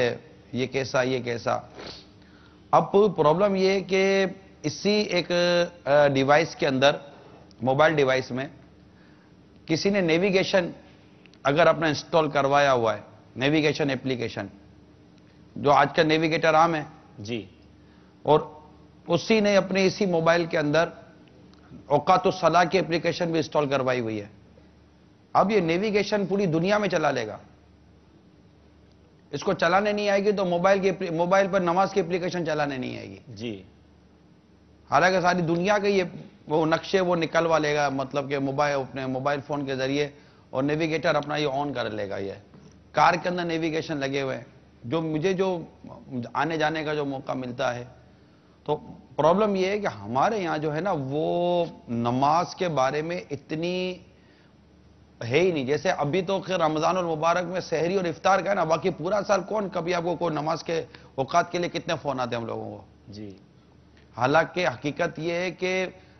یہ کیسا یہ کیسا. اب پرابلم یہ ہے کہ اسی ایک ڈیوائس کے اندر, موبائل ڈیوائس میں کسی نے نیویگیشن اگر اپنا انسٹال کروایا ہوا ہے, نیویگیشن اپلیکیشن جو آج کا نیویگیٹر عام ہے جی, اور اسی نے اپنے اسی موبائل کے اندر اوقات الصلاح کی اپلیکیشن بھی انسٹال کروائی ہوئی ہے. اب یہ نیویگیشن پوری دنیا میں چلا لے گا. اس کو چلانے نہیں آئے گی تو موبائل پر نماز کی اپلیکیشن چلانے نہیں آئے گی. جی حالانکہ ساری دنیا کے یہ وہ نقشے وہ نکلوا لے گا, مطلب کہ اپنے موبائل فون کے ذریعے, اور نیویگیٹر اپنا یہ آن کر لے گا. یہ کار کے اندر نیویگیشن لگے ہوئے ہیں. جو مجھے جو آنے جانے کا جو موقع ملتا ہے, تو پرابلم یہ ہے کہ ہمارے یہاں جو ہے نا وہ نماز کے بارے میں اتنی ہے ہی نہیں. جیسے ابھی تو خیر رمضان المبارک میں سحری اور افطار کا ہے نا, باقی پورا سال کون کبھی آپ کو کوئی نماز کے اوقات کے لیے کتنے فون آتے ہیں ہم لوگوں کو. جی حالانکہ حقیقت یہ ہے کہ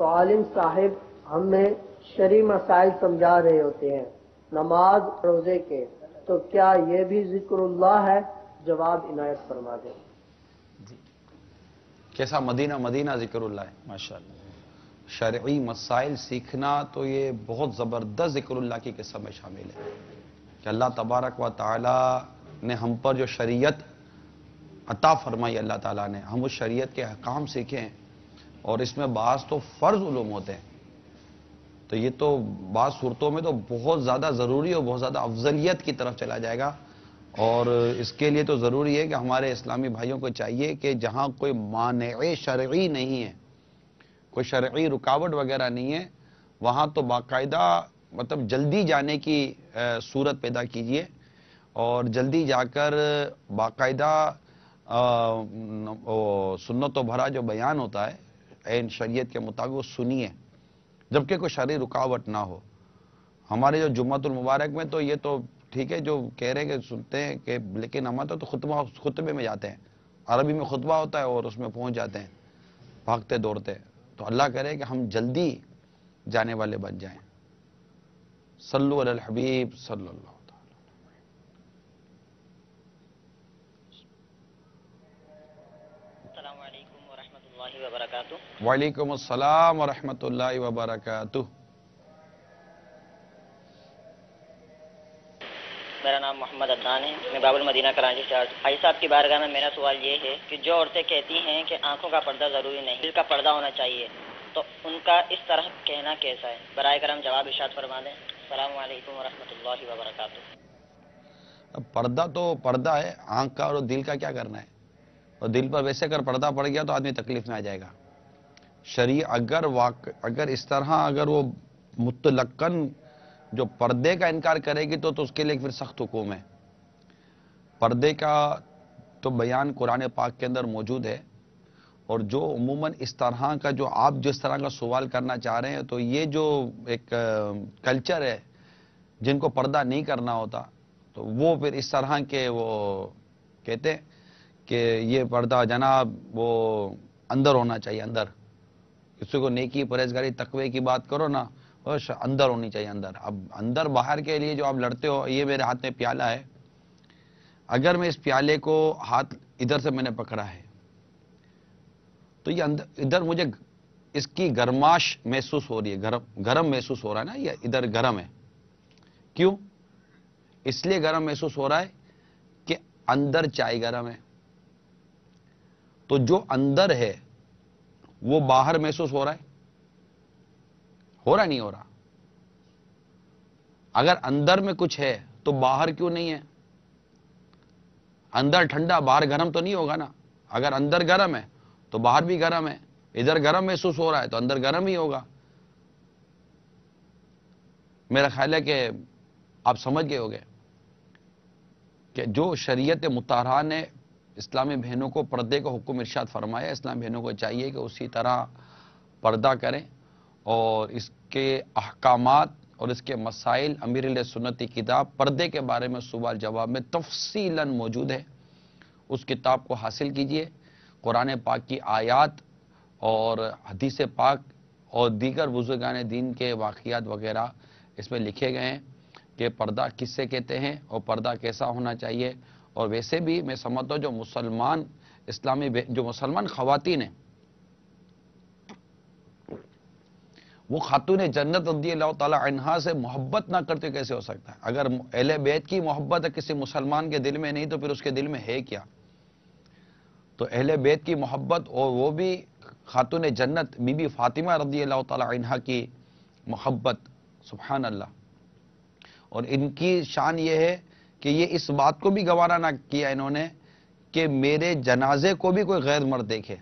تو عالم صاحب ہمیں شرعی مسائل سمجھا رہے ہوتے ہیں نماز روزے کے، تو کیا یہ بھی ذکر اللہ ہے؟ جواب عنایت فرما دیں۔ کیسا مدینہ مدینہ ذکر اللہ ہے، ماشاءاللہ۔ شرعی مسائل سیکھنا تو یہ بہت زبردست ذکر اللہ کی قسم میں شامل ہے کہ اللہ تبارک و تعالی نے ہم پر جو شریعت عطا فرمائی اللہ تعالیٰ نے، ہم اس شریعت کے احکام سیکھیں، اور اس میں بعض تو فرض علوم ہوتے ہیں، تو یہ تو بعض صورتوں میں تو بہت زیادہ ضروری اور بہت زیادہ افضلیت کی طرف چلا جائے گا، اور اس کے لیے تو ضروری ہے کہ ہمارے اسلامی بھائیوں کو چاہیے کہ جہاں کوئی مانع شرعی نہیں ہے، کوئی شرعی رکاوٹ وغیرہ نہیں ہے، وہاں تو باقاعدہ مطلب جلدی جانے کی صورت پیدا کیجئے، اور جلدی جا کر باقاعدہ سنت و بھرا جو بیان ہوتا ہے عین شریعت کے مطابق وہ سنیے، جبکہ کوئی شرعی رکاوٹ نہ ہو۔ ہمارے جو جمعۃ المبارک میں تو یہ تو ٹھیک ہے جو کہہ رہے ہیں کہ سنتے ہیں کہ، لیکن ہمارا تو خطبے میں جاتے ہیں، عربی میں خطبہ ہوتا ہے اور اس میں پہنچ جاتے ہیں بھاگتے دوڑتے، تو اللہ کرے کہ ہم جلدی جانے والے بن جائیں۔ صلو علی الحبیب صلی اللہ تعالی۔ السلام علیکم ورحمۃ اللہ وبرکاتہ۔ وعلیکم السلام ورحمۃ اللہ وبرکاتہ۔ میرا نام محمد عدنان ہے، میں باب المدینہ کراچی سے بھائی صاحب کی بارگاہ میں میرا سوال یہ ہے کہ جو عورتیں کہتی ہیں کہ آنکھوں کا پردہ ضروری نہیں، دل کا پردہ ہونا چاہیے، تو ان کا اس طرح کہنا کیسا ہے؟ برائے کرم جواب ارشاد فرما دیں۔ السلام علیکم ورحمۃ اللہ وبرکاتہ۔ اب پردہ تو پردہ ہے، آنکھ کا اور دل کا کیا کرنا ہے؟ اور دل پر ویسے اگر پردہ پڑ گیا تو آدمی تکلیف میں آ جائے گا۔ شریع اگر اس طرح اگر وہ مطلقاً جو پردے کا انکار کرے گی تو اس کے لیے پھر سخت حکم ہے۔ پردے کا تو بیان قرآن پاک کے اندر موجود ہے، اور جو عموماً اس طرح کا جو آپ جس طرح کا سوال کرنا چاہ رہے ہیں، تو یہ جو ایک کلچر ہے جن کو پردہ نہیں کرنا ہوتا، تو وہ پھر اس طرح کے وہ کہتے ہیں کہ یہ پردہ جناب وہ اندر ہونا چاہیے، اندر کسی کو نیکی پرہیزگاری تقوی کی بات کرو نا، اندر ہونی چاہیے اندر۔ اب اندر باہر کے لیے جو آپ لڑتے ہو، یہ میرے ہاتھ میں پیالہ ہے، اگر میں اس پیالے کو ہاتھ ادھر سے میں نے پکڑا ہے تو یہ ادھر مجھے اس کی گرماش محسوس ہو رہی ہے، گرم محسوس ہو رہا ہے نا، یہ ادھر گرم ہے، کیوں؟ اس لیے گرم محسوس ہو رہا ہے کہ اندر چائے گرم ہے، تو جو اندر ہے وہ باہر محسوس ہو رہا ہے، ہو رہا نہیں ہو رہا؟ اگر اندر میں کچھ ہے تو باہر کیوں نہیں ہے؟ اندر ٹھنڈا باہر گرم تو نہیں ہوگا نا؟ اگر اندر گرم ہے تو باہر بھی گرم ہے، ادھر گرم محسوس ہو رہا ہے تو اندر گرم ہی ہوگا۔ میرا خیال ہے کہ آپ سمجھ گئے ہوگے کہ جو شریعت مطہرہ نے اسلامی بہنوں کو پردے کا حکم ارشاد فرمایا، اسلامی بہنوں کو چاہیے کہ اسی طرح پردہ کریں، اور اس کے احکامات اور اس کے مسائل امیر علیہ سنت کتاب پردے کے بارے میں سوال جواب میں تفصیلاً موجود ہے، اس کتاب کو حاصل کیجئے۔ قرآن پاک کی آیات اور حدیث پاک اور دیگر بزرگان دین کے واقعات وغیرہ اس میں لکھے گئے ہیں کہ پردہ کس سے کہتے ہیں اور پردہ کیسا ہونا چاہیے۔ اور ویسے بھی میں سمجھتا ہوں جو مسلمان خواتین ہیں وہ خاتون جنت رضی اللہ تعالی عنہا سے محبت نہ کرتے کیسے ہو سکتا ہے؟ اگر اہل بیت کی محبت کسی مسلمان کے دل میں نہیں تو پھر اس کے دل میں ہے کیا؟ تو اہل بیت کی محبت، اور وہ بھی خاتون جنت بی بی فاطمہ رضی اللہ تعالی عنہا کی محبت، سبحان اللہ۔ اور ان کی شان یہ ہے کہ یہ اس بات کو بھی گوارا نہ کیا انہوں نے کہ میرے جنازے کو بھی کوئی غیر مرد دیکھے۔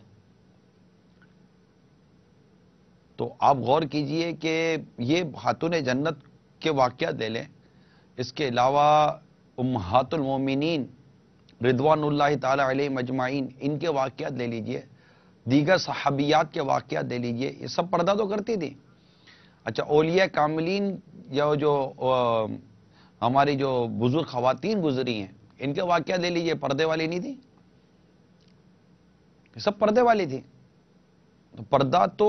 تو آپ غور کیجئے کہ یہ خاتون جنت کے واقعات لے لیں، اس کے علاوہ امہات المومنین رضوان اللہ تعالی علیہ مجمعین، ان کے واقعات لے لیجئے، دیگر صحابیات کے واقعات لے لیجئے، یہ سب پردہ تو کرتی تھی۔ اچھا، اولیاء کاملین یا جو ہماری جو بزرگ خواتین گزری ہیں، ان کے واقعات لے لیجئے، پردے والی نہیں تھی، یہ سب پردے والی تھی۔ تو پردہ تو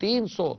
300।